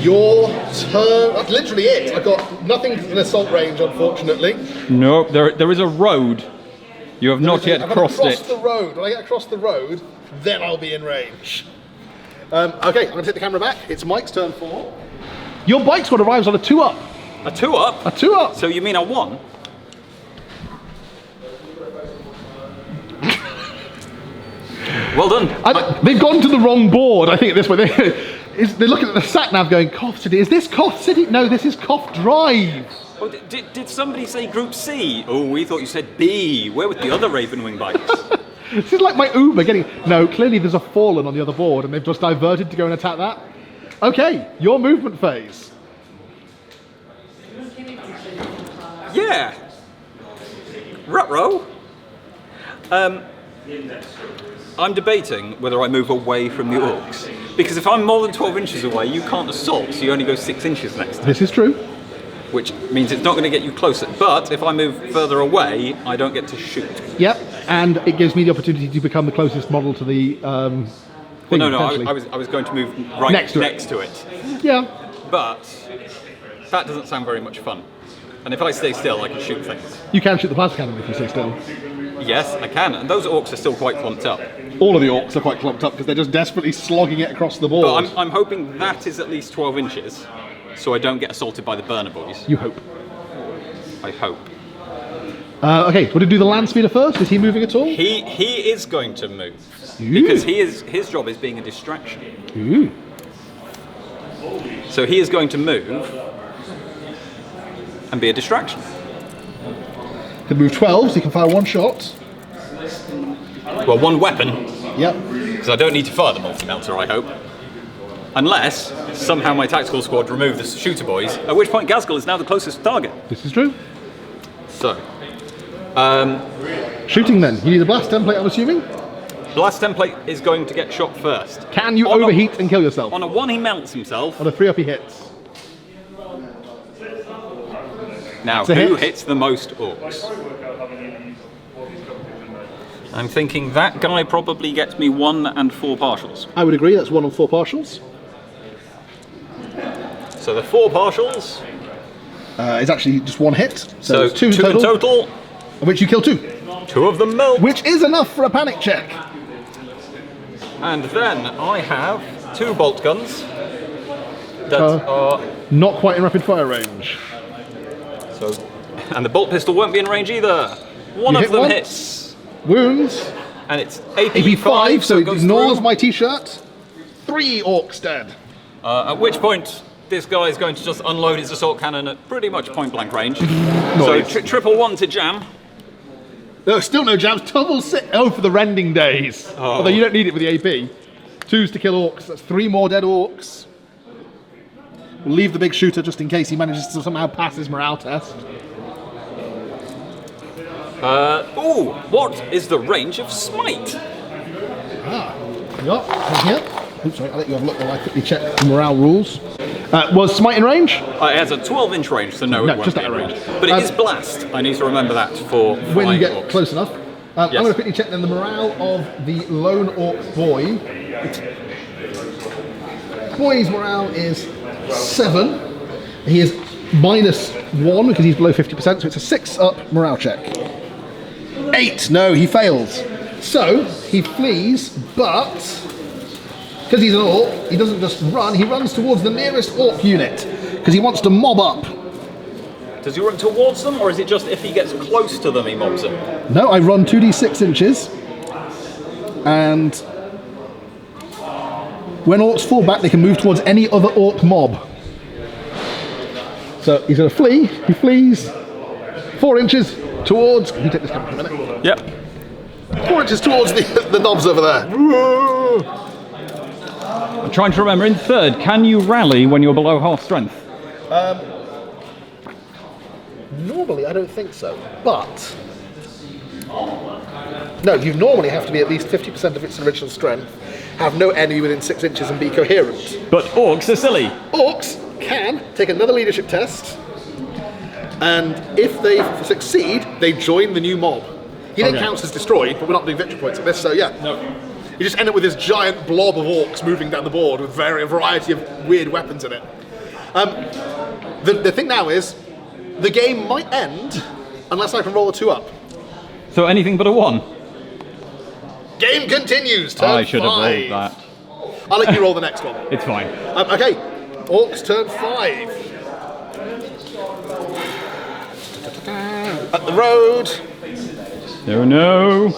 your turn. That's literally it. I've got nothing in assault range, unfortunately. Nope, there is a road. You have not yet crossed it. The road. When I get across the road, then I'll be in range. Okay, I'm going to take the camera back. It's Mike's turn 4. Your bike squad arrives on a 2-up. A 2-up? A 2-up. So you mean a 1? Well done. They've gone to the wrong board, I think, at this point. They're looking at the sat nav going, Cough City. Is this Cough City? No, this is Cough Drive. Oh, did somebody say Group C? Oh, we thought you said B. Where with the other Ravenwing bikes? This is like my Uber getting... No, clearly there's a Fallen on the other board and they've just diverted to go and attack that. Okay, your movement phase. Yeah. Ruh-roh. I'm debating whether I move away from the orcs. Because if I'm more than 12 inches away, you can't assault, so you only go 6 inches next time. This is true. Which means it's not going to get you closer. But if I move further away, I don't get to shoot. Yep, and it gives me the opportunity to become the closest model to the thing, Well, no, I was going to move right next to it. Yeah. But that doesn't sound very much fun. And if I stay still, I can shoot things. You can shoot the plasma cannon if you stay still. Yes, I can. And those orcs are still quite clumped up. All of the orcs are quite clumped up because they're just desperately slogging it across the board. But I'm hoping that is at least 12 inches, so I don't get assaulted by the burner boys. You hope. I hope. Okay, want to do the land speeder first? Is he moving at all? He is going to move. Ooh. Because his job is being a distraction. Ooh. So he is going to move and be a distraction. Can move 12, so he can fire one shot. Well, one weapon, Yep. because I don't need to fire the multi-melter, I hope. Unless, somehow my tactical squad remove the shooter boys, at which point Ghazgkhull is now the closest target. This is true. So, Shooting then. You need a blast template, I'm assuming? blast template is going to get shot first. Can you On a- overheat and kill yourself? On a 1 he melts himself. On a 3-up he hits. Now, It's a who hit. hits the most orcs? I'm thinking that guy probably gets me 1 and 4 partials. I would agree, that's 1 on 4 partials. So the 4 partials, It's actually just 1 hit. so it's 2 in 2 total, in total, of which you kill 2. 2 of them melt. Which is enough for a panic check. And then I have 2 bolt guns that are Not quite in rapid fire range. so, and the bolt pistol won't be in range either. One You of hit them once. hits, Wounds. and it's AP, AP 5, so it goes ignores through. my t-shirt. 3 orcs dead. At which point, this guy is going to just unload his assault cannon at pretty much point blank range. So Nice. triple 1 to jam. No, still no jams. Double 6. Oh, for the rending days. Oh. Although you don't need it with the AP. 2s to kill orcs. That's 3 more dead orcs. We'll leave the big shooter just in case he manages to somehow pass his morale test. Ooh, what is the range of smite? Yep. Oops, sorry, I'll let you have a look while I quickly check the morale rules. Was smite in range? It has a 12-inch range, so no, it won't just be out in of range. But it is blast. I need to remember that for When you flying get orcs. close enough. I'm Yes. going to quickly check then the morale of the lone orc boy. Boy's morale is 7. He is -1 because he's below 50%, so it's a 6-up morale check. 8. No, he fails. So he flees, but because he's an orc, he doesn't just run. He runs towards the nearest orc unit because he wants to mob up. Does he run towards them, or is it just if he gets close to them, he mobs them? No, I run 2d6 inches, and when orcs fall back, they can move towards any other orc mob. So he's going to flee. He flees 4 inches towards. Can you take this camera for a minute? Yep. 4 inches towards the knobs over there. I'm trying to remember. In third, can you rally when you're below half strength? Normally, I don't think so, but no, you normally have to be at least 50% of its original strength, have no enemy within 6 inches, and be coherent. But orcs are silly. Orcs can take another leadership test, and if they succeed, they join the new mob. He then counts as destroyed, but we're not doing victory points on this, so yeah. No. You just end up with this giant blob of orcs moving down the board with a variety of weird weapons in it. The thing now is, the game might end unless I can roll a 2-up. So anything but a 1. Game continues. Turn I should have 5. rolled that. I'll let you roll the next one. It's fine. Okay, orcs turn 5. Up the road. No.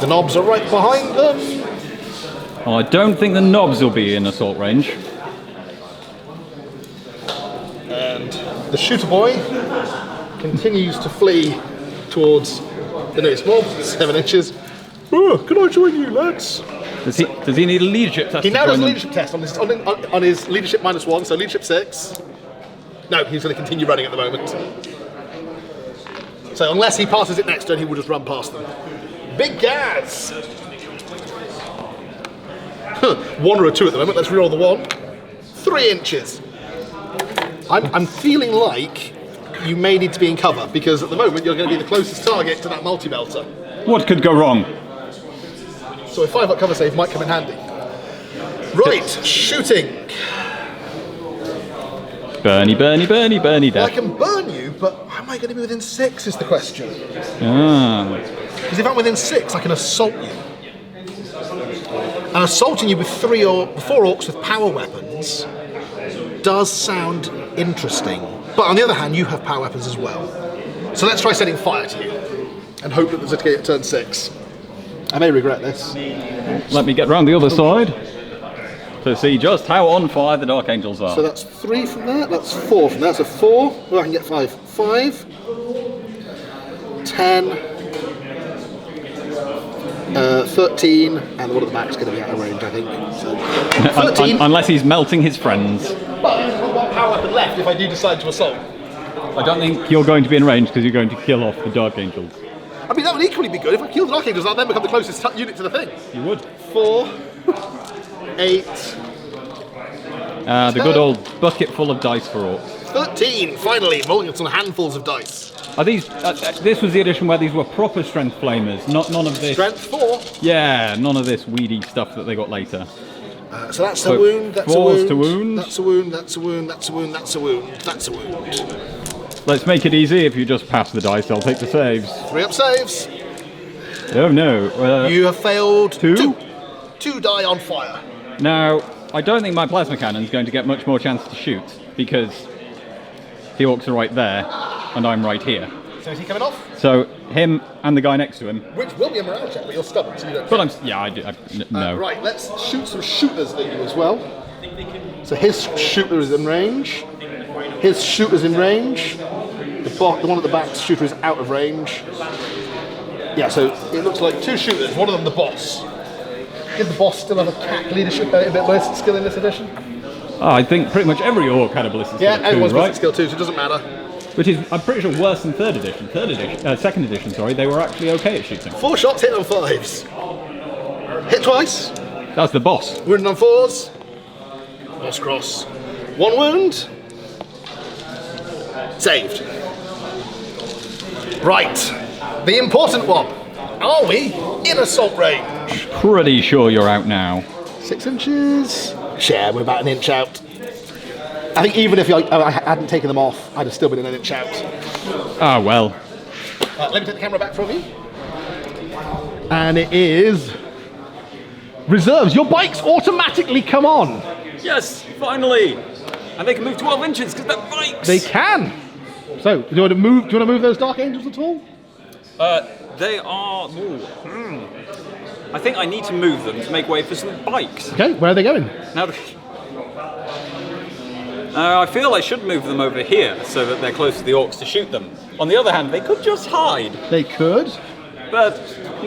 The knobs are right behind them. Well, I don't think the knobs will be in assault range. And the shooter boy continues to flee towards the nearest mob, 7 inches. Oh, can I join you, lads? Does he need a leadership test? He now does a them? leadership test on his leadership -1, so leadership 6. No, he's going to continue running at the moment. So unless he passes it next turn, he will just run past them. Big Gaz! 1 or a 2 at the moment. Let's reroll the 1. 3 inches. I'm feeling like you may need to be in cover because at the moment you're going to be the closest target to that multi-melter. What could go wrong? So a 5-up cover save might come in handy. Right, shooting. Bernie, Bernie, Bernie, Bernie, Well, I death. can burn you, but am I going to be within 6 is the question. Ah. Because if I'm within 6, I can assault you. And assaulting you with 3 or 4 orcs with power weapons does sound interesting. But on the other hand, you have power weapons as well. So let's try setting fire to you and hope that there's a ticket at turn 6. I may regret this. Let me get round the other side to see just how on fire the Dark Angels are. So that's 3 from that, that's 4 from that, so 4. Oh, I can get 5. 5, 10, 13, and one of the back's going to be out of range, I think. So, 13. Unless he's melting his friends. But I've got 1 power weapon left if I do decide to assault. I don't think you're going to be in range because you're going to kill off the Dark Angels. I mean, that would equally be good. If I kill the Dark Angels, I'll then become the closest unit to the thing. You would. 4, 8, The good old bucket full of dice for orcs. 13, finally, rolling some handfuls of dice. Are these? This was the edition where these were proper strength flamers, none of this. Strength 4. Yeah, none of this weedy stuff that they got later. So that's a wound, that's a 4's wound, to wound. that's a wound, that's a wound, that's a wound, that's a wound, that's a wound. Let's make it easy. If you just pass the dice, I'll take the saves. 3 up saves. Oh no. You have failed 2. 2 die on fire. Now, I don't think my plasma cannon's going to get much more chance to shoot because the orcs are right there and I'm right here. So is he coming off? So him and the guy next to him. Which will be a morale check, but you're stubborn, so you don't. But no. Right, let's shoot some shooters at you as well. So his shooter is in range. His shooter's in range. The one at the back's shooter is out of range. Yeah, so it looks like 2 shooters, one of them the boss. Did the boss still have a CAC leadership a bit ballistic skill in this edition? I think pretty much every orc had a ballistic skill too, everyone's right? ballistic skill too, so it doesn't matter. Which is, I'm pretty sure, worse than second edition. Sorry, they were actually okay at shooting. 4 shots hit on 5s. Hit twice. That's the boss. Wounded on 4s. Boss cross. 1 wound. Saved. Right. The important one. Are we in assault range? Pretty sure you're out now. 6 inches. Yeah, we're about an inch out. I think even if I hadn't taken them off, I'd have still been an inch out. Ah, well. Let me take the camera back from you. And it is reserves. Your bikes automatically come on. Yes, finally! And they can move 12 inches because they're bikes! They can. So, do you want to move those Dark Angels at all? They are... I think I need to move them to make way for some bikes. Okay, where are they going? Now, I feel I should move them over here so that they're close to the orcs to shoot them. On the other hand, they could just hide. They could. But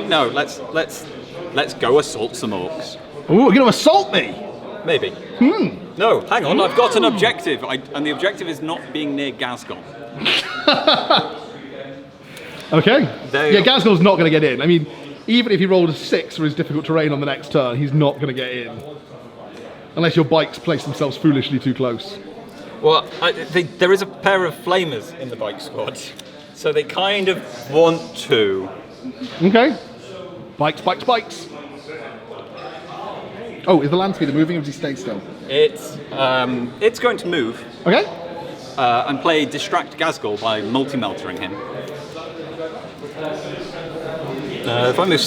no, let's go assault some orcs. Ooh, you're going to assault me? Maybe. No, hang on. I've got an objective, and the objective is not being near Ghazgkhull. Okay. Yeah, Ghazgkhull's not going to get in. I mean, even if he rolled a 6 for his difficult terrain on the next turn, he's not going to get in. Unless your bikes place themselves foolishly too close. Well, there is a pair of flamers in the bike squad, so they kind of want to. Okay. Bikes, bikes, bikes. Oh, is the land speeder moving or does he stay still? It's going to move. Okay. And play Distract Ghazgkhull by multi-meltering him. If I move...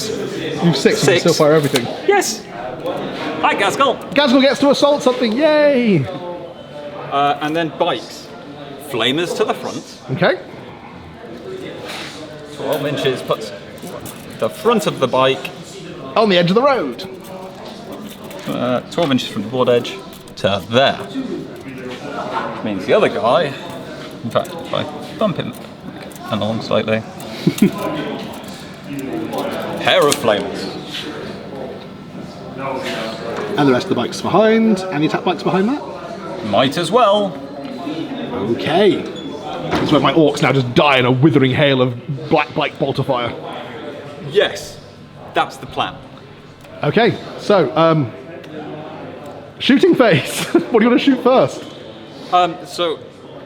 Move 6, you can still fire everything. Yes! Hi, Ghazgkhull! Ghazgkhull gets to assault something, yay! And then bikes. Flamers to the front. Okay. 12 inches puts... the front of the bike, On the edge of the road. 12 inches from the board edge to there. Which means the other guy, in fact, if I bump him along slightly, pair of flamers. And the rest of the bike's behind, and the attack bike's behind that. Might as well. Okay. This is where my orcs now just die in a withering hail of black bike bolter fire. Yes, that's the plan. Okay, so, shooting phase. What do you want to shoot first? So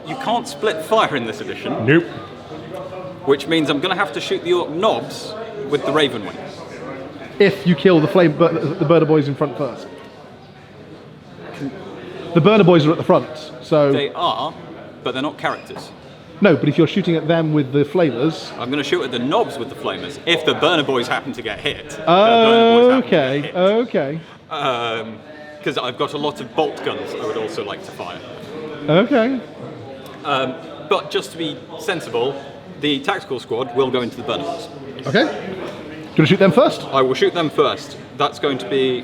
you can't split fire in this edition, Nope. which means I'm going to have to shoot the orc knobs with the raven wing. If you kill the the burner boys in front first. The burner boys are at the front, so... They are, but they're not characters. No, but if you're shooting at them with the flamers... I'm going to shoot at the knobs with the flamers if the burner boys happen to get hit. Okay. Because I've got a lot of bolt guns I would also like to fire. Okay. But just to be sensible, the tactical squad will go into the burner boys. Okay. Do you want to shoot them first? I will shoot them first. That's going to be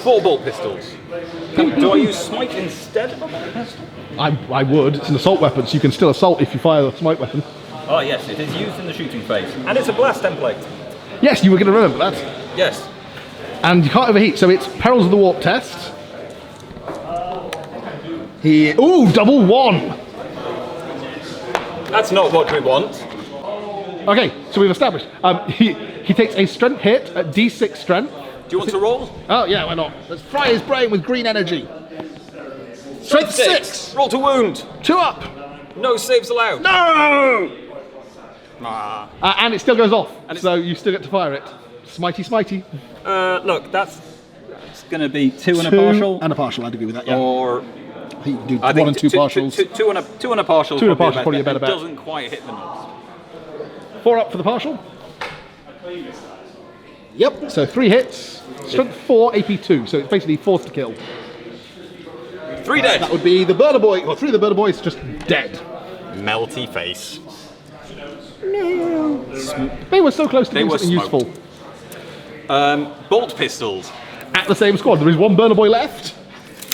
4 bolt pistols. Do I use smite instead of a bolt pistol? I would. It's an assault weapon, so you can still assault if you fire a smite weapon. Oh yes, it is used in the shooting phase. And it's a blast template. Yes, you were going to remember that. Yes. And you can't overheat, so it's Perils of the Warp test. Ooh, double 1! That's not what we want. Okay, so we've established. He takes a strength hit at D6 strength. Do you want to roll? Oh yeah, why not? Let's fry his brain with green energy. Strength 6! Roll to wound. 2 up! No saves allowed. No! Ah. And it still goes off, so you still get to fire it. Smitey, smitey. Look, that's going to be 2 and a partial. And a partial, I'd agree with that, yeah. Or You can do I 1 think and 2 partials. two and a partial. 2 and a partial, probably a better It bet. doesn't quite hit the knobs. 4 up for the partial. Yep, so 3 hits. Strength 4, AP 2, so it's basically forced to kill. 3 dead. That would be the burner boy, or 3 of the burner boys just dead. Melty face. They were so close to doing something smoked. useful. Bolt pistols. At the same squad, there is 1 burner boy left.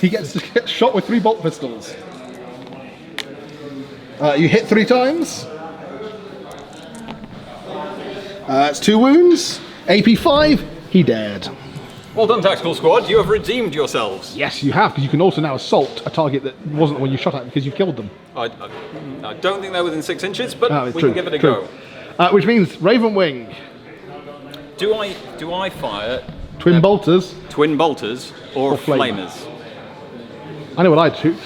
He gets shot with 3 bolt pistols. You hit 3 times. It's 2 wounds. AP 5, he dared. Well done, tactical squad. You have redeemed yourselves. Yes, you have, because you can also now assault a target that wasn't the one you shot at because you've killed them. I don't think they're within 6 inches, but we true, can give it a true. go. Which means Raven Wing. Do I fire Twin bolters. twin bolters or flamers? flamers? I know what I'd shoot.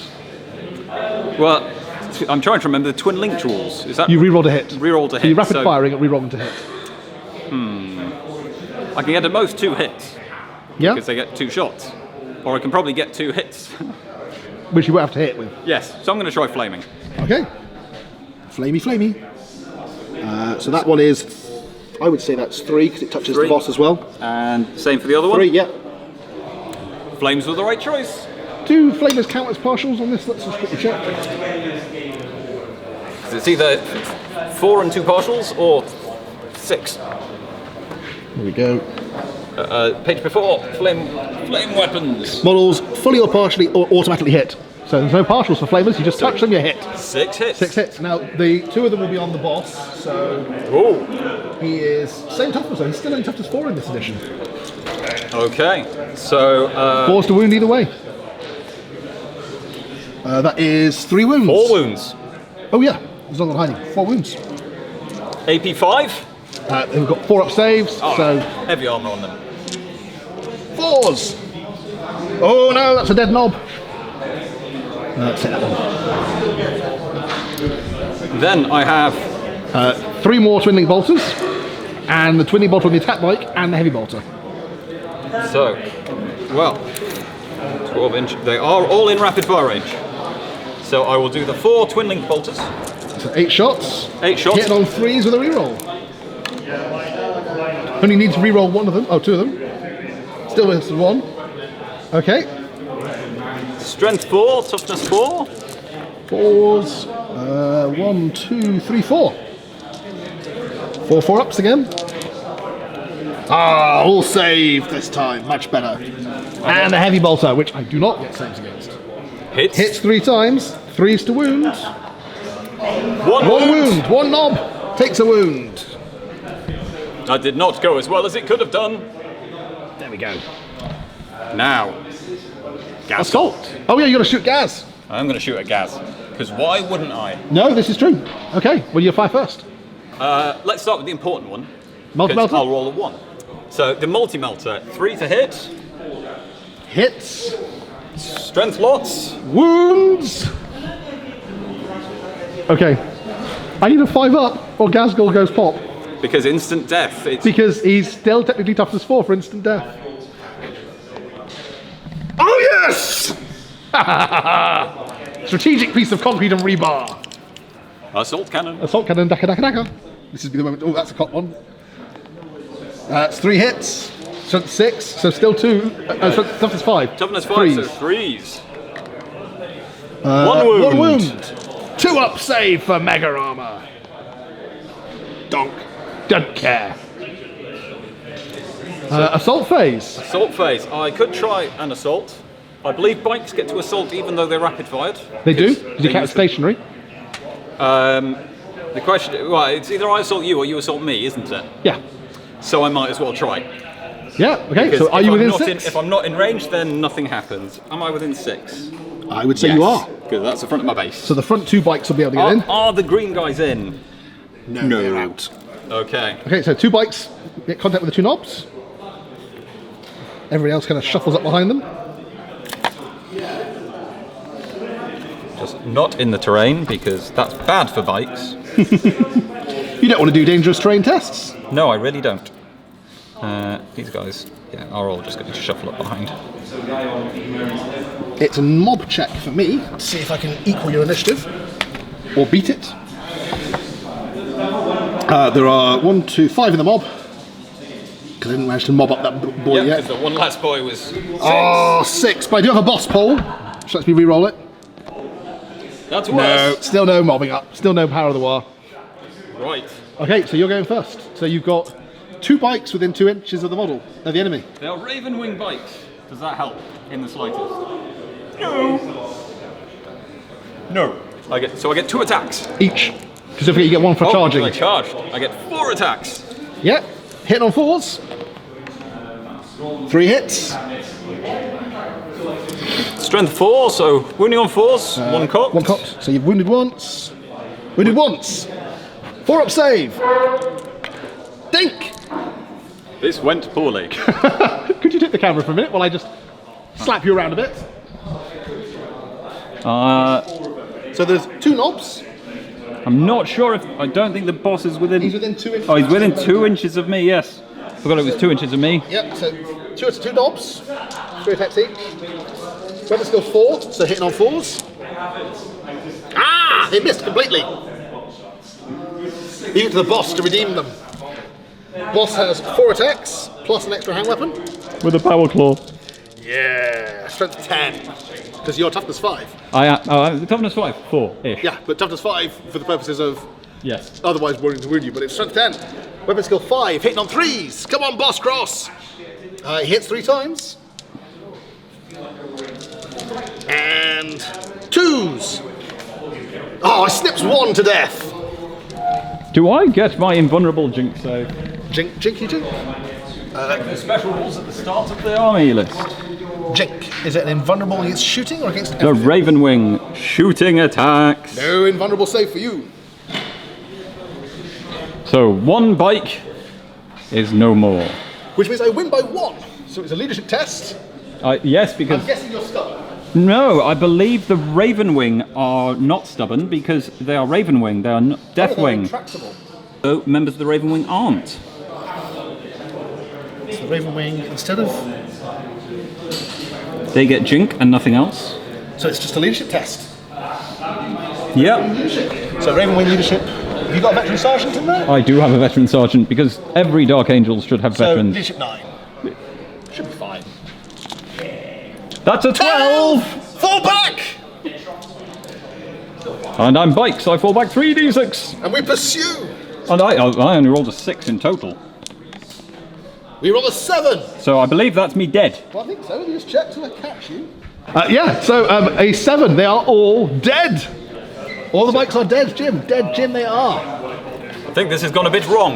Well, I'm trying to remember the twin linked rules. Is that You rerolled a hit. Rerolled a So you're hit, rapid so- firing and rerolling to hit. I can get at most 2 hits Yeah? because they get 2 shots, or I can probably get 2 hits. Which you won't have to hit with. Yes, so I'm going to try flaming. Okay. Flamey, flamey. So that one is, I would say that's 3 because it touches 3. the boss as well. And same for the other one. 3, yeah. Flames were the right choice. Do flamers count as partials on this? Let's just quickly check. It's either 4 and 2 partials or 6. Here we go. Page before, flame weapons. Models fully or partially or automatically hit. So there's no partials for flamers, you just touch them, you hit. 6 hits. 6 hits. Now, the 2 of them will be on the boss, so Ooh. he is same toughness, so he's still in toughness 4 in this edition. Okay, so 4's to wound either way. That is 3 wounds. 4 wounds. Oh yeah, he's not hiding. 4 wounds. AP 5. We've got 4 up saves, so Heavy armor on them. 4s. Oh no, that's a dead knob. Let's hit that one. Then I have 3 more twin link bolters, and the twin link bolter on the attack bike, and the heavy bolter. so 12 inch. They are all in rapid fire range. So I will do the 4 twin link bolters. So 8 shots. 8 shots. Hitting on 3s with a reroll. Only need to reroll 1 of them. Oh, 2 of them. Still misses 1. Okay. Strength 4, toughness 4. 4s. 1, 2, 3, 4. 4 4-ups again. Ah, all saved this time. Much better. And a heavy bolter, which I do not get saves against. Hits. Hits 3 times. 3's to wound. One Wound. 1 knob. Takes a wound. That did not go as well as it could have done. There we go. Now. Ghazgkhull. Assault. Oh yeah, you got to shoot Gaz. I'm going to shoot at Gaz. Because why wouldn't I? No, this is true. Okay, well you fire first. Let's start with the important one. Multi-melter? I'll roll a 1. So the multi-melter, 3 to hit. Hits. Strength lots. Wounds. Okay. I need a 5 up or Ghazgkhull goes pop. Because instant death. It's Because he's still technically toughness 4 for instant death. Oh yes! Strategic piece of concrete and rebar. assault cannon. Assault cannon, daka daka daka. This is the moment. Oh, that's a cop one. It's 3 hits. Strength 6, so still 2. Toughness 5. Toughness 5, Threes. so 3s. 1 wound. 2 up save for mega armor. Donk. Don't care. Assault phase. Assault phase. I could try an assault. I believe bikes get to assault even though they're rapid fired. They do? Did you count it stationary? The question, well, it's either I assault you or you assault me, isn't it? Yeah. So I might as well try. Yeah, okay. Because So are if you I'm within not 6? if I'm not in range, then nothing happens. Am I within 6? I would say you are. Good, that's the front of my base. So the front 2 bikes will be able to get in. Are the green guys in? No, they're out. Okay. Okay, so 2 bikes get contact with the 2 knobs. Everybody else kind of shuffles up behind them. Just not in the terrain because that's bad for bikes. You don't want to do dangerous terrain tests. No, I really don't. These guys, yeah, are all just going to shuffle up behind. It's a mob check for me to see if I can equal your initiative or beat it. There are 1, 2, 5 in the mob. Because I didn't manage to mob up that boy Yeah, yet. because the one last boy was 6. Oh, 6, but I do have a boss pole. So let me re-roll it. That's No, worse. still no mobbing up. Still no power of the war. Right. Okay, so you're going first. So you've got 2 bikes within 2 inches of the model, of the enemy. They are Raven Wing bikes. Does that help in the slightest? No. I get 2 attacks. Each. Because if you get 1 for charging. I charged. I get 4 attacks. Yep. Hitting on 4s. 3 hits. Strength 4, so wounding on 4s. 1 cocked. 1 cocked. So you've wounded once. Wounded once. 4 up save. Dink. This went poorly. Could you take the camera for a minute while I just slap you around a bit? So there's 2 knobs. I'm not sure if... I don't think the boss is within... He's within 2 inches. Oh, he's within 2 inches of me, yes. Forgot it was 2 inches of me. Yep, so 2 knobs. 3 attacks each. Weapon skill 4, so hitting on 4s. Ah! They missed completely. Leave it to the boss to redeem them. Boss has 4 attacks, plus an extra hand weapon. With a power claw. Yeah, strength 10. Because you're toughness 5. Toughness 5, 4-ish. Yeah, but toughness 5 for the purposes of Yes. otherwise wanting to wound you, but it's strength 10. Weapon skill 5, hitting on 3s. Come on, boss cross. He hits 3 times. And 2s. Oh, he snips 1 to death. Do I get my invulnerable jink save? Jinky jink. The special rules at the start of The army list. Jink. Is it an invulnerable against shooting or against The everything? Raven Wing shooting attacks. No invulnerable save for you. So 1 bike is no more. Which means I win by 1. So it's a leadership test. Yes, because... I'm guessing you're stubborn. No, I believe the Raven Wing are not stubborn because they are Raven Wing, they are not Death They're Wing. intractable. So members of the Raven Wing aren't. So the Raven Wing, instead of... They get jink and nothing else. So it's just a leadership test. Yep. So Raven Wing leadership. Have you got a veteran sergeant in there? I do have a veteran sergeant because every Dark Angel should have So veterans. leadership 9. Should be fine. That's a 12! Fall back! And I'm bike, so I fall back 3d6. And we pursue. And I only rolled a 6 in total. We roll a 7. So I believe that's me dead. Well, I think so. You just check till I catch you. Yeah, so a 7. They are all dead. All the mics are dead, Jim. Dead, Jim, they are. I think this has gone a bit wrong.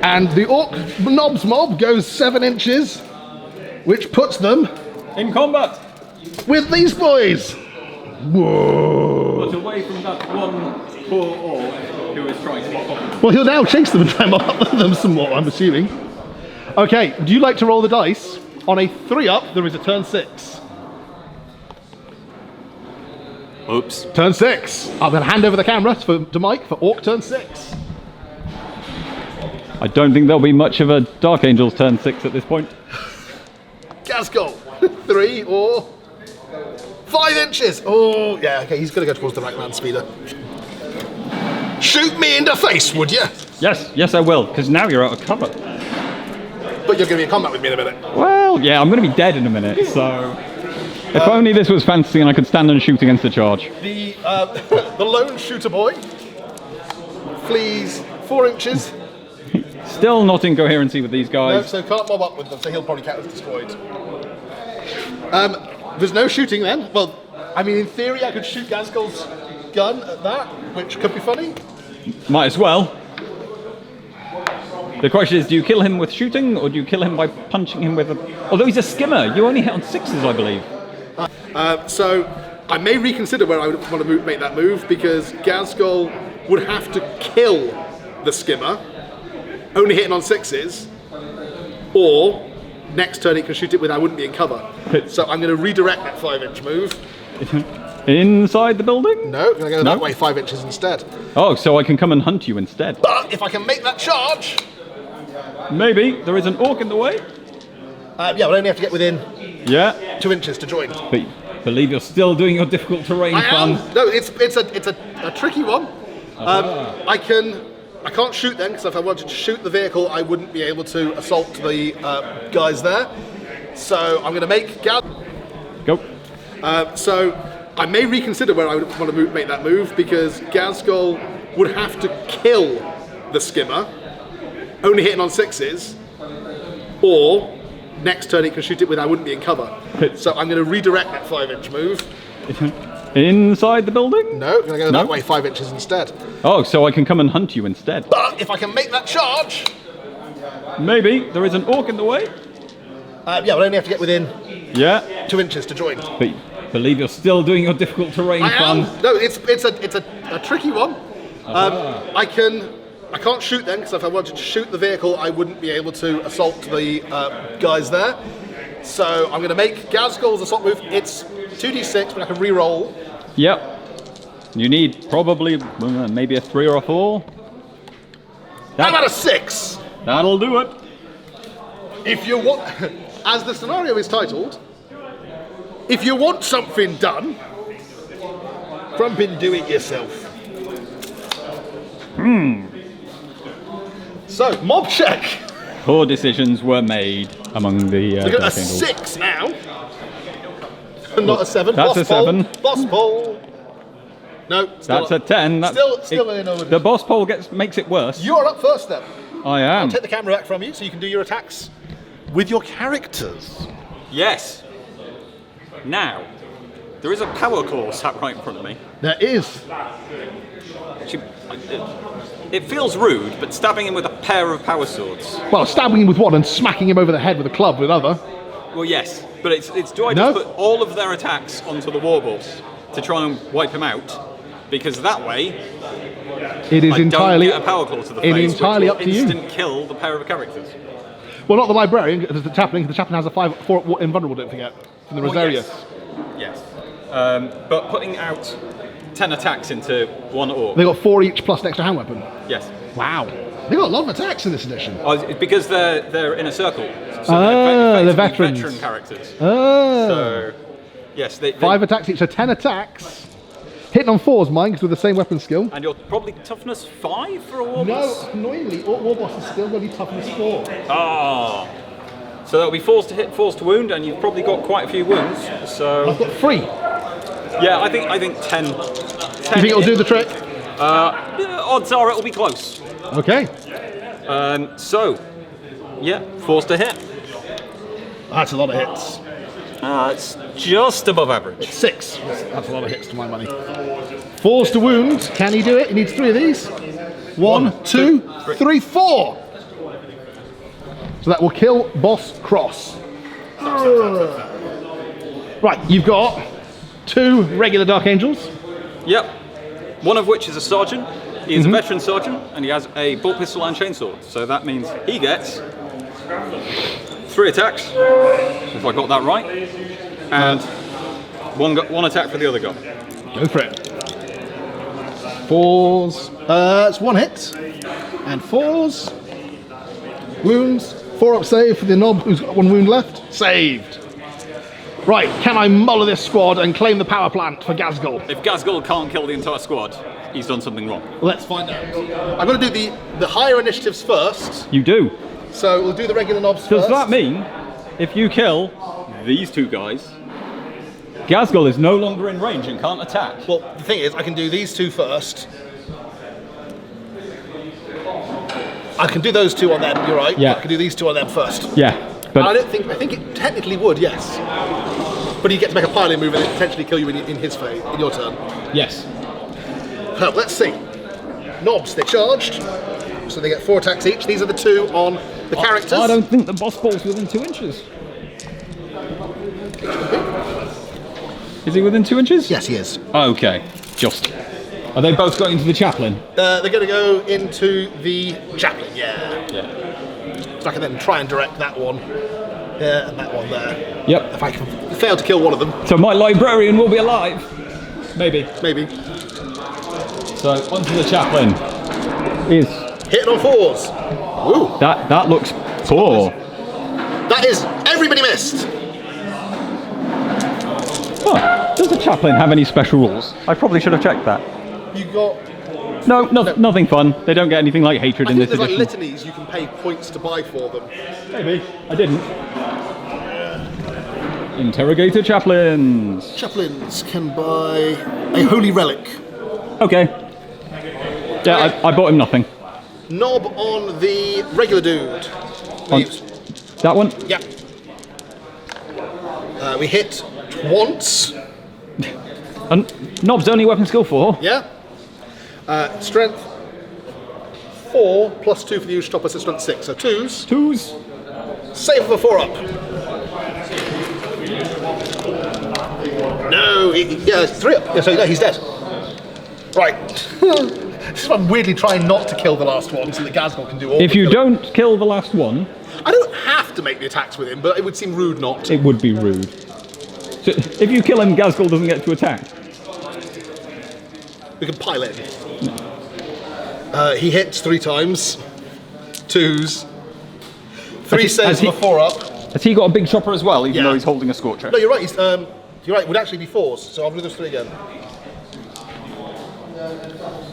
And the Orc Knobs mob goes 7 inches, which puts them In combat. with these boys. Whoa. But away from that one poor orc who is trying to lock up. Well, he'll now chase them and try and mop up them some more, I'm assuming. Okay, do you like to roll the dice? On a 3-up, there is a turn 6. Oops. Turn 6. I'm going to hand over the camera to Mike for Orc turn 6. I don't think there'll be much of a Dark Angel's turn 6 at this point. Ghazgkhull. 3 or 5 inches. Oh, yeah, okay, he's going to go towards the right land speeder. Shoot me in the face, would you? Yes, I will, because now you're out of cover. But you're going to be in combat with me in a minute. Well, yeah, I'm going to be dead in a minute, so... If only this was fantasy and I could stand and shoot against a charge. The lone shooter boy flees 4 inches. Still not in coherency with these No, guys. so can't mob up with them, so he'll probably count as destroyed. There's no shooting then. Well, I mean, in theory, I could shoot Ghazgkhull's gun at that, which could be funny. Might as well. The question is, do you kill him with shooting, or do you kill him by punching him with a... Although he's a skimmer, you only hit on 6s, I believe. So I may reconsider where I would want to make that move, because Ghazgkhull would have to kill the skimmer, only hitting on 6s, or next turn he can shoot it with I wouldn't be in cover. So I'm going to redirect that 5-inch move. Inside the building? No, I'm going to go that way 5 inches instead. Oh, so I can come and hunt you instead. But if I can make that charge... Maybe. There is an orc in the way. yeah, we'll only have to get within Yeah. 2 inches to join. But I believe you're still doing your difficult terrain I fun. am. No, it's a tricky one. I can't shoot then, because if I wanted to shoot the vehicle, I wouldn't be able to assault the guys there. So I'm going to make Go. so I may reconsider where I would want to make that move, because Ghazgkhull would have to kill the skimmer, only hitting on 6s, or next turn he can shoot it with I wouldn't be in cover. So I'm going to redirect that 5-inch move. Inside the building? No, I'm going to go that way 5 inches instead. Oh, so I can come and hunt you instead. But if I can make that charge... Maybe. There is an orc in the way. yeah, we'll only have to get within Yeah. 2 inches to join. But I believe you're still doing your difficult terrain I fun. am. No, it's a tricky one. I can't shoot then, because if I wanted to shoot the vehicle, I wouldn't be able to assault the guys there. So I'm going to make Ghazgkhull's assault move. It's 2d6, but I can re-roll. Yep. You need probably maybe a 3 or a 4. How about a 6? That'll do it. If you want, as the scenario is titled, if you want something done, crump and do it yourself. So, mob check. Poor decisions were made among the We've got a Dark Angels. 6 now. Not a 7. That's boss a 7. Pole. Boss pole. No, still That's up. a 10. That's Still in over. The boss pole makes it worse. You're up first then. I am. I'll take the camera back from you so you can do your attacks with your characters. Yes. Now, there is a power claw sat right in front of me. There is. It feels rude, but stabbing him with a pair of power swords. Well, stabbing him with one and smacking him over the head with a club with another. Well, yes, but it's do I No. just put all of their attacks onto the war boss to try and wipe him out? Because that way, It is I entirely don't get a power claw to the it face, entirely which up will to you. instant kill the pair of characters. Well, not the librarian, because the chaplain. The chaplain has a 5-4 invulnerable. Don't forget from the Well, Rosarius. Yes. But putting out 10 attacks into one orc. They got 4 each plus an extra hand weapon. Yes. Wow, they got a lot of attacks in this edition. Oh, it's because they're in a circle. So they're effectively veterans. veteran characters. Oh. So, yes, they 5 attacks each, so 10 attacks. Hitting on 4s, mine, because with the same weapon skill. And you're probably toughness 5 for a war boss? No, annoyingly, War Boss is still going to be toughness 4. Ah. So that'll be forced to hit, forced to wound, and you've probably got quite a few wounds. So I've got 3. yeah, I think 10. 10 You think it'll do the trick? Odds are it'll be close. Okay. So yeah, Forced to hit. That's a lot of hits. It's just above average. 6. That's a lot of hits to my money. 4's to wound. Can he do it? He needs 3 of these. 1, 2, 3, 4. So that will kill Boss Cross. Right, you've got 2 regular Dark Angels. Yep. One of which is a sergeant. He is a veteran sergeant, and he has a bolt pistol and chainsword. So that means he gets 3 attacks, if I got that right, and one attack for the other guy. Go for it. 4s. It's 1 hit. And 4s. Wounds. 4 up save for the knob who's got 1 wound left. Saved. Right, can I muller this squad and claim the power plant for Ghazgkhull? If Ghazgkhull can't kill the entire squad, he's done something wrong. Let's find out. I'm going to do the higher initiatives first. You do. So we'll do the regular knobs Does first. that mean if you kill These 2 guys. Ghazgkhull is no longer in range and can't attack? Well, the thing is, I can do these 2 first. I can do those 2 on them, you're right. Yeah. I can do these 2 on them first. Yeah, but I think it technically would, yes. But you get to make a piling move and it potentially kill you in his phase, in your turn. yes. Let's see. Knobs, they're charged. So they get 4 attacks each. These are the 2 on the characters. I don't think the boss ball's within 2 inches. Is he within 2 inches? Yes, he is. Okay, just. Are they both going into the chaplain? They're going to go into the chaplain, yeah. Yeah. So I can then try and direct that one there and that one there. Yep. If I can fail to kill one of them, So my librarian will be alive. Maybe. maybe. So onto the chaplain. Is Hitting on 4s. Ooh, that looks poor. that is everybody missed. Oh, does the chaplain have any special rules? I probably should have checked that. You got. No, nothing fun. They don't get anything like hatred I in think this there's like edition. litanies you can pay points to buy for them. Maybe. I didn't. Interrogator chaplains. Chaplains can buy a holy relic. Okay. Yeah, I bought him nothing. Knob on the regular dude. On- That one? Yeah. We hit once. And Knob's only weapon skill 4. Yeah. Strength 4 plus 2 for the usual stopper, so strength 6. So 2s. 2s. Save for 4 up. No, yeah, 3 up. Yeah, so no, he's dead. Right. This is why I'm weirdly trying not to kill the last one so that Ghazgkhull can do all If the you killing. don't kill the last one, I don't have to make the attacks with him, but it would seem rude not to. it would be rude. So if you kill him, Ghazgkhull doesn't get to attack. We can pile in. He hits 3 times. 2s. 3 Has saves he- for 4 up. Has he got a big chopper as well, even Yeah. though he's holding a scorcher? No, you're right. You're right. It would actually be 4s. So I'll do those 3 again.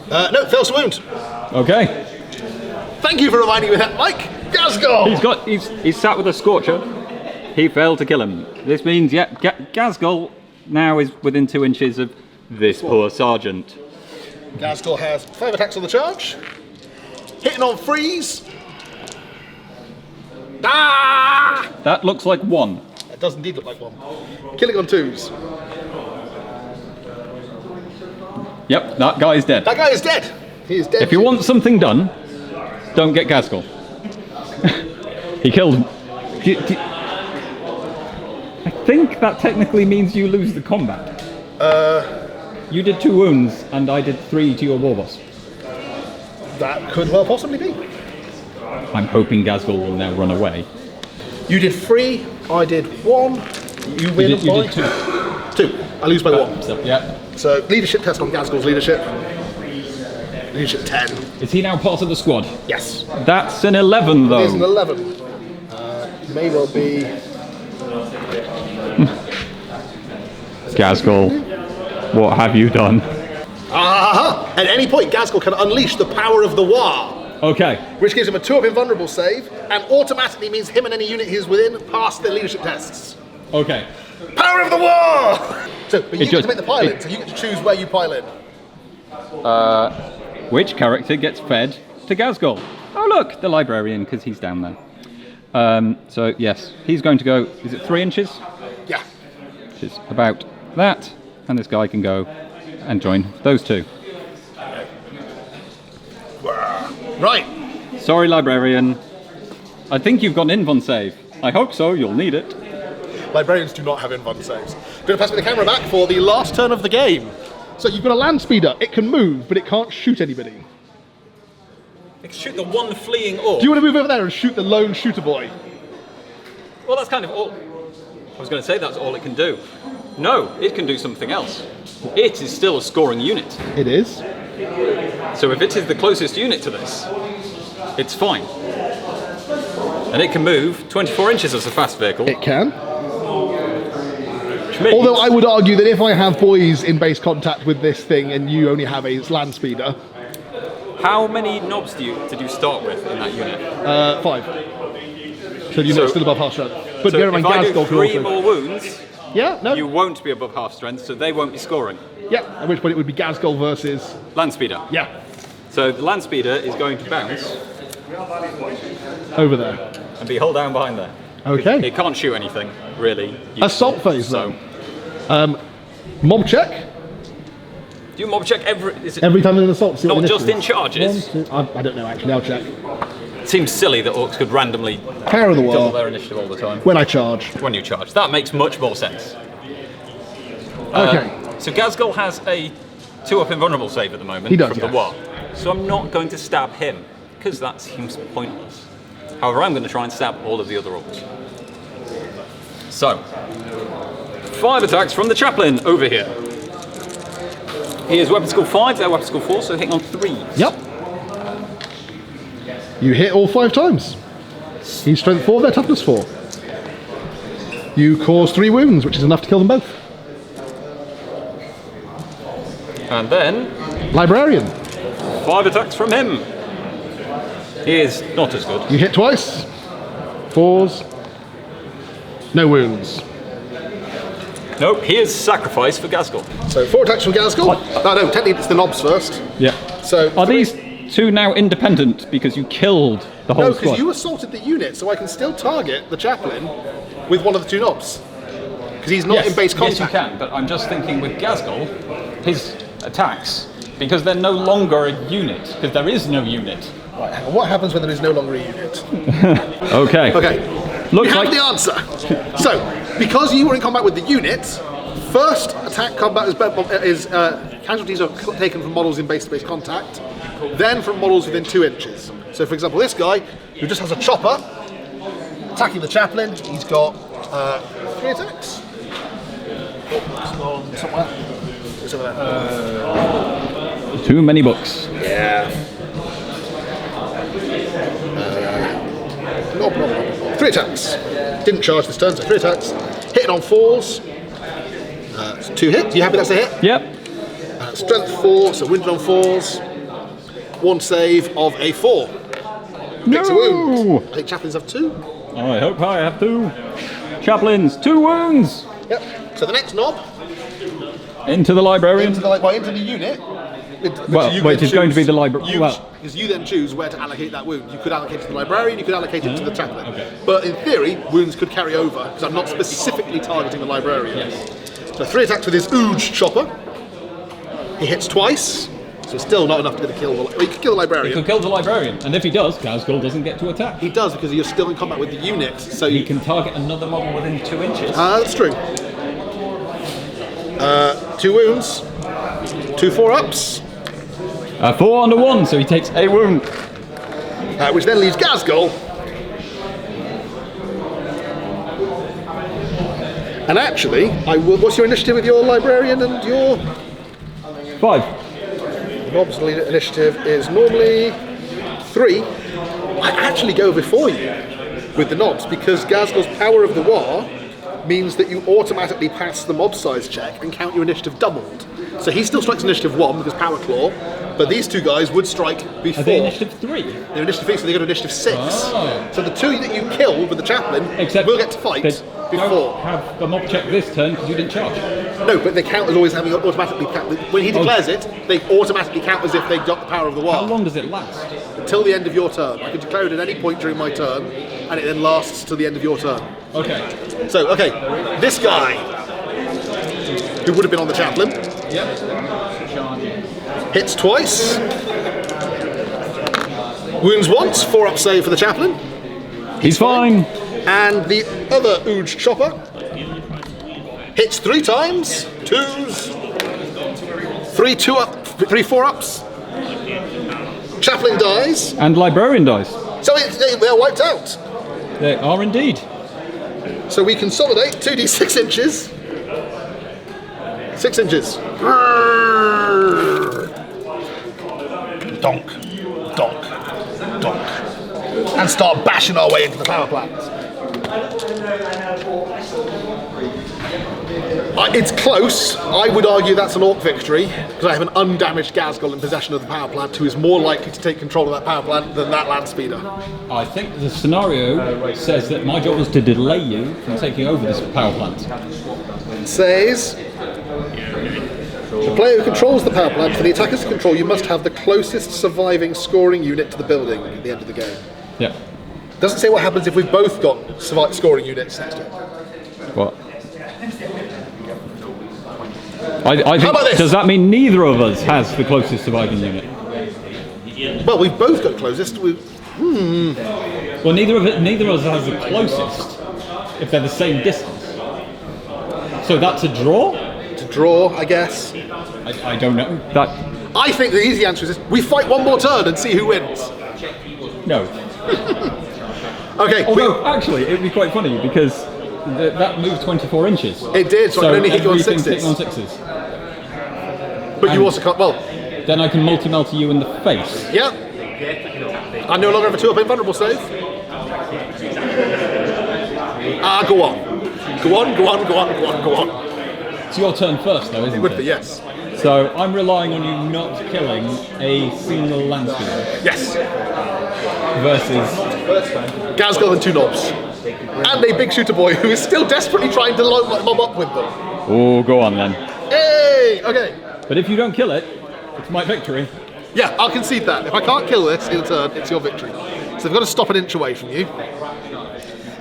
No, fails to wound. Okay. Thank you for reminding me of that, Mike. Ghazgkhull. He's sat with a scorcher. He failed to kill him. This means, yeah, Ghazgkhull now is within 2 inches of this poor sergeant. Ghazgkhull has 5 attacks on the charge. Hitting on freeze. Ah! That looks like 1. It does indeed look like 1. Killing on 2s. Yep, that guy is dead. That guy is dead. He is dead. If you want something done, don't get Ghazgkhull. He killed him. I think that technically means you lose the combat. You did 2 wounds, and I did 3 to your war boss. That could well possibly be. I'm hoping Ghazgkhull will now run away. You did 3. I did 1. You win You by did 2. 2. I lose by 1. So, yeah. So leadership test on Ghazghull's leadership. Leadership 10. Is he now part of the squad? Yes. That's an 11, though. It is an 11. May well be. Ghazgkhull, what have you done? Aha! At any point, Ghazgkhull can unleash the power of the War, Okay. which gives him a 2 of invulnerable save, and automatically means him and any unit he is within pass their leadership tests. Okay. Power of the War! So, but you get just- to make the pile in, so you get to choose where you pile in. Which character gets fed to Ghazgkhull? Oh, look, the librarian, because he's down there. So yes, he's going to go. Is it 3 inches? Yeah. Which is about that, and this guy can go and join those two. Right. Sorry, librarian. I think you've got an invuln save. I hope so. You'll need it. Librarians do not have invuln saves. Going to pass me the camera back for the last turn of the game. So you've got a land speeder. It can move, but it can't shoot anybody. It can shoot the one fleeing orc. Do you want to move over there and shoot the lone shooter boy? Well, that's kind of all. I was going to say that's all it can do. No, it can do something else. It is still a scoring unit. It is. So if it is the closest unit to this, it's fine. And it can move 24 inches as a fast vehicle. It can. Which means Although I would argue that if I have boys in base contact with this thing and you only have a land speeder... How many knobs did you start with in that unit? 5. So you're So- still above half strength. But So bear in mind, if I do Ghazgkhull can 3 also... more wounds, Yeah, no. you won't be above half strength, so they won't be scoring. Yeah, at which point it would be Ghazgkhull versus... Land speeder. Yeah, So the land speeder is going to bounce over there. and be held down behind there. Okay. It can't shoot anything, really. Assault phase, So, though. Mob check. do you mob check every... Is it Every time in an assault. See what not the just in initiative is. charges? 1, 2, I don't know, actually. I'll check. It seems silly that orcs could randomly Power of the double war. their initiative all the time. When I charge. When you charge. That makes much more sense. Okay. So Ghazgkhull has a 2-up invulnerable save at the moment He does, from yes. the war. So I'm not going to stab him, because that seems pointless. However, I'm going to try and stab all of the other orcs. So, 5 attacks from the chaplain over here. He is weapon skill 5, they're weapon skill 4, so hitting on 3. Yep. You hit all 5 times. He's strength 4, they're toughness 4. You cause 3 wounds, which is enough to kill them both. And then, Librarian. 5 attacks from him. He is not as good. You hit twice. 4s. No wounds. Nope, he is sacrificed for Ghazgkhull. So 4 attacks from Ghazgkhull. No, technically it's the knobs first. Yeah. So Are these two now independent because you killed the whole no, squad? because you assaulted the unit, so I can still target the chaplain with one of the 2 knobs. Because he's not in base contact. Yes, you can, but I'm just thinking with Ghazgkhull, his attacks, because they're no longer a unit, because there is no unit. Right, hang on. What happens when there is no longer a unit? Okay. Okay. Looks We have like the answer. So, because you were in combat with the unit, first attack combat is casualties are taken from models in base-to-base contact, then from models within 2 inches. So, for example, this guy, who just has a chopper, attacking the chaplain, he's got 3 attacks. Oh, it's on somewhere. It's over there. too many books. Yeah. No. 3 attacks. Didn't charge this turn, so 3 attacks. Hitting on 4s. 2 hits. You happy that's a hit? Yep. Strength 4, so wounded on 4s. 1 save of a 4. Takes a wound. No! I think chaplains have 2. I hope I have 2. Chaplains, 2 wounds! Yep. So the next knob, Into the librarian. into the unit. Well, wait, it's going to be the library. Well, Because you then choose where to allocate that wound. You could allocate it to the librarian, you could allocate it to the chaplain. Okay. But in theory, wounds could carry over, because I'm not specifically targeting the librarian. Yes. So 3 attacks with his Ooge chopper. He hits twice, so still not enough to kill the... Well, he could kill the he librarian. could kill the librarian, and if he does, Ghazgkhull doesn't get to attack. He does, because you're still in combat with the unit, so He you... can target another model within 2 inches. That's true. 2 wounds. 2 4-ups. 4 under 1, so he takes a wound. Which then leaves Ghazgkhull. And actually, what's your initiative with your librarian and your... 5. Mob's initiative is normally 3. I actually go before you with the knobs because Ghazghull's Power of the War means that you automatically pass the mob size check and count your initiative doubled. So he still strikes initiative 1 because Power Claw, but these 2 guys would strike before. Are they initiative 3? They're initiative 3, so they go to initiative 6. Oh. So the 2 that you killed with the chaplain Except will get to fight they before. don't have the mob check this turn because you didn't charge. No, but they count as always having automatically count. When he declares it, they automatically count as if they got the power of the How wand. long does it last? Until the end of your turn. I can declare it at any point during my turn, and it then lasts till the end of your turn. Okay. So, okay, this guy, who would have been on the chaplain, hits twice, wounds once, 4-up save for the chaplain, He's fine. and the other Ooge chopper hits 3 times, 2s, 3 4-ups. Chaplain dies, And Librarian dies. so they're wiped out. They are indeed. So we consolidate 2d6 inches. 6 inches. Donk, donk, donk. And start bashing our way into the power plant. It's close. I would argue that's an orc victory, because I have an undamaged Ghazgkhull in possession of the power plant who is more likely to take control of that power plant than that land speeder. I think the scenario says that my job was to delay you from taking over this power plant. It says, the player who controls the power plant, for the attacker's to control, you must have the closest surviving scoring unit to the building at the end of the game. Yeah. Doesn't say what happens if we've both got scoring units next to it. What? I think, How about this? does that mean neither of us has the closest surviving unit? Well, we've both got closest. Well, neither of us has the closest if they're the same distance. So that's a draw? To draw, I guess. I don't know. That I think the easy answer is we fight one more turn and see who wins. no. Okay, Although actually, it'd be quite funny because that moved 24 inches. it did, so I can only hit you on everything's sixes. hitting on sixes. But you also can't. Well, Then I can multi-melter you in the face. yeah. I no longer have a 2-up invulnerable save. Go on. Go on, go on, go on, go on, go on. It's your turn first, though, isn't it? It would be, yes. So I'm relying on you not killing a single land speeder Yes. versus. Ghazgkhull and 2 knobs. And a big shooter boy who is still desperately trying to mob up with them. Oh, go on then. Hey! Okay. But if you don't kill it, it's my victory. Yeah, I'll concede that. If I can't kill this in a turn, it's your victory. So they've got to stop an inch away from you.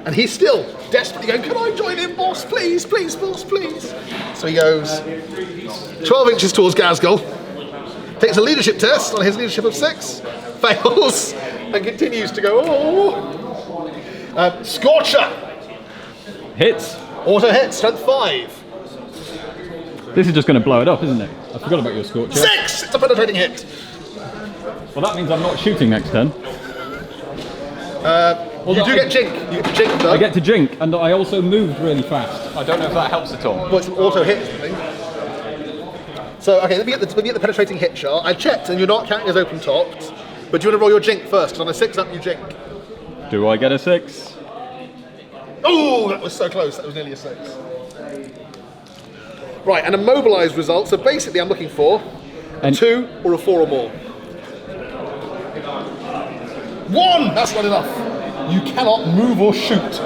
And he's still desperately going, can I join in, boss? Please, please, boss, please. So he goes 12 inches towards Ghazgkhull, takes a leadership test on his leadership of 6, fails, and continues to go, Scorcher! Hits. Auto hit, strength 5. This is just going to blow it up, isn't it? I forgot about your Scorcher. 6! It's a penetrating hit. Well, that means I'm not shooting next turn. You do get jink. You get to jink though. I get to jink, and I also moved really fast. I don't know if that helps at all. Well, it's an auto hit thing. So, okay, let me get the penetrating hit chart. I checked, and you're not counting as open topped. But do you want to roll your jink first? Because on a 6-up, you jink. Do I get a 6? Oh, that was so close. That was nearly a 6. Right, and a mobilised result. So basically, I'm looking for a 2 or a 4 or more. 1! That's not enough. You cannot move or shoot.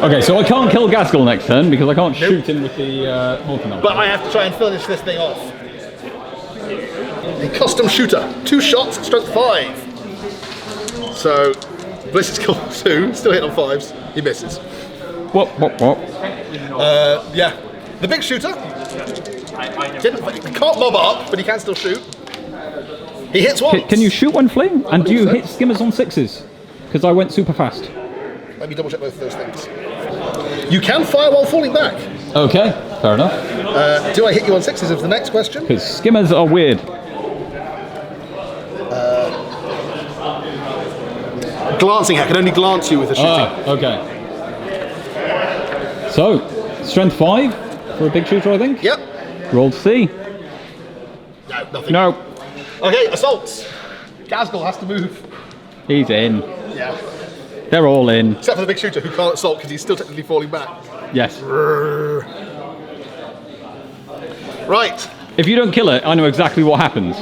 Okay, so I can't kill Ghazgkhull next turn because I can't shoot him with the multi-melt. But I have to try and finish this thing off. A custom shooter. 2 shots, strength 5. So, Blizzard's killed 2, still hit on 5s. He misses. What? Yeah. The big shooter. He can't mob up, but he can still shoot. He hits once. Can you shoot when fleeing? And do you so. hit skimmers on 6s? Because I went super fast. Let me double check both of those things. You can fire while falling back. Okay, fair enough. Do I hit you on 6s is the next question. Because skimmers are weird. Glancing, I can only glance you with a shooting. Okay. So, strength 5 for a big shooter, I think? Yep. Roll C. No, nothing. No, Okay, assaults. Ghazgkhull has to move. he's in. Yeah. They're all in. Except for the big shooter who can't assault because he's still technically falling back. Yes. Right. If you don't kill it, I know exactly what happens.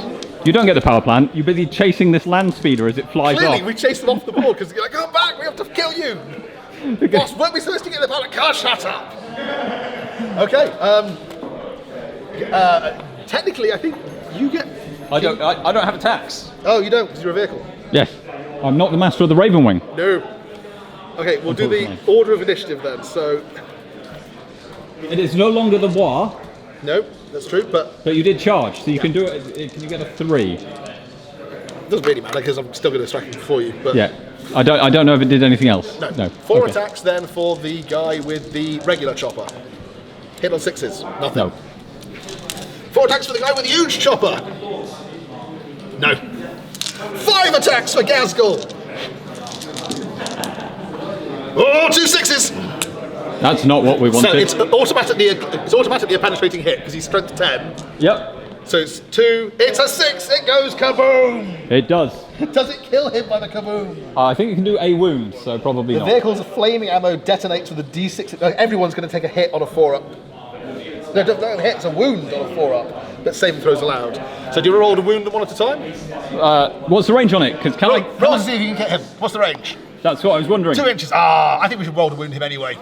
You don't get the power plant, you're busy chasing this land speeder as it flies Clearly, off. we chased them off the board because you're like, come back, we have to kill you. Boss, weren't we supposed to get the power plant? Shut up. Okay. Technically, I think you get. I don't have a tax. Oh, you don't, because you're a vehicle. Yes. I'm not the master of the Raven Wing. No. Okay, we'll do the order of initiative then. So, It is no longer the war, no, that's true, but but you did charge, so you can do it. Can you get a 3? it doesn't really matter because I'm still going to strike him before you. But Yeah. I don't know if it did anything else. no. 4 attacks then for the guy with the regular chopper. Hit on 6s. Nothing. No. 4 attacks for the guy with the huge chopper. No. 5 attacks for Ghazgkhull. Oh, 2 6s. That's not what we wanted. So it's automatically a penetrating hit because he's strength 10. Yep. So it's 2. It's a 6. It goes kaboom. It does. Does it kill him by the kaboom? I think it can do a wound, so probably The not. vehicle's flaming ammo detonates with a D6. Everyone's going to take a hit on a 4-up. No, don't hit. It's a wound on a 4-up. But saving throws allowed. So do you roll a wound one at a time? What's the range on it? Because Roll to see if you can get him. What's the range? That's what I was wondering. 2 inches. I think we should roll to wound him anyway.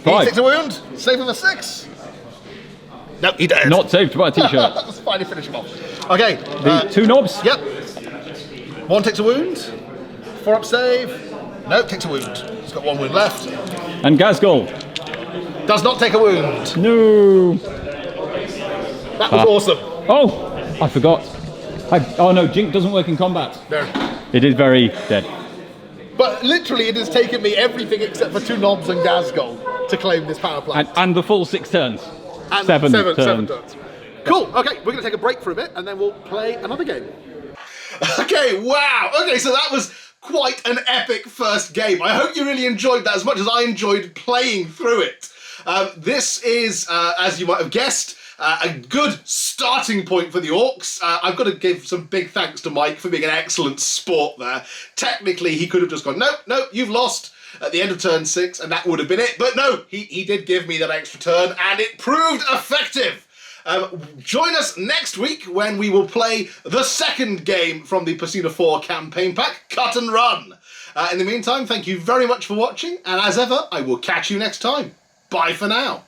5. He takes a wound. Save him a 6. No, he dead. Not saved by a t-shirt. That's fine to finish him off. Okay. The 2 knobs? Yep. 1 takes a wound. 4-up save. No, takes a wound. He's got 1 wound left. And Ghazgkhull. Does not take a wound. No. That was awesome. Oh, I forgot. Oh no, Jink doesn't work in combat. No. It is very dead. But literally, it has taken me everything except for 2 knobs and Ghazgkhull to claim this power plant. And the full 6 turns. And 7 seven turns. turns. Cool. Okay, we're going to take a break for a bit, and then we'll play another game. Okay. Wow. Okay, so that was quite an epic first game. I hope you really enjoyed that as much as I enjoyed playing through it. This is, as you might have guessed, a good starting point for the Orcs. I've got to give some big thanks to Mike for being an excellent sport there. Technically, he could have just gone, nope, you've lost at the end of turn 6, and that would have been it. But no, he did give me that extra turn, and it proved effective. Join us next week when we will play the second game from the Piscina IV campaign pack, Cut and Run. In the meantime, thank you very much for watching, and as ever, I will catch you next time. Bye for now.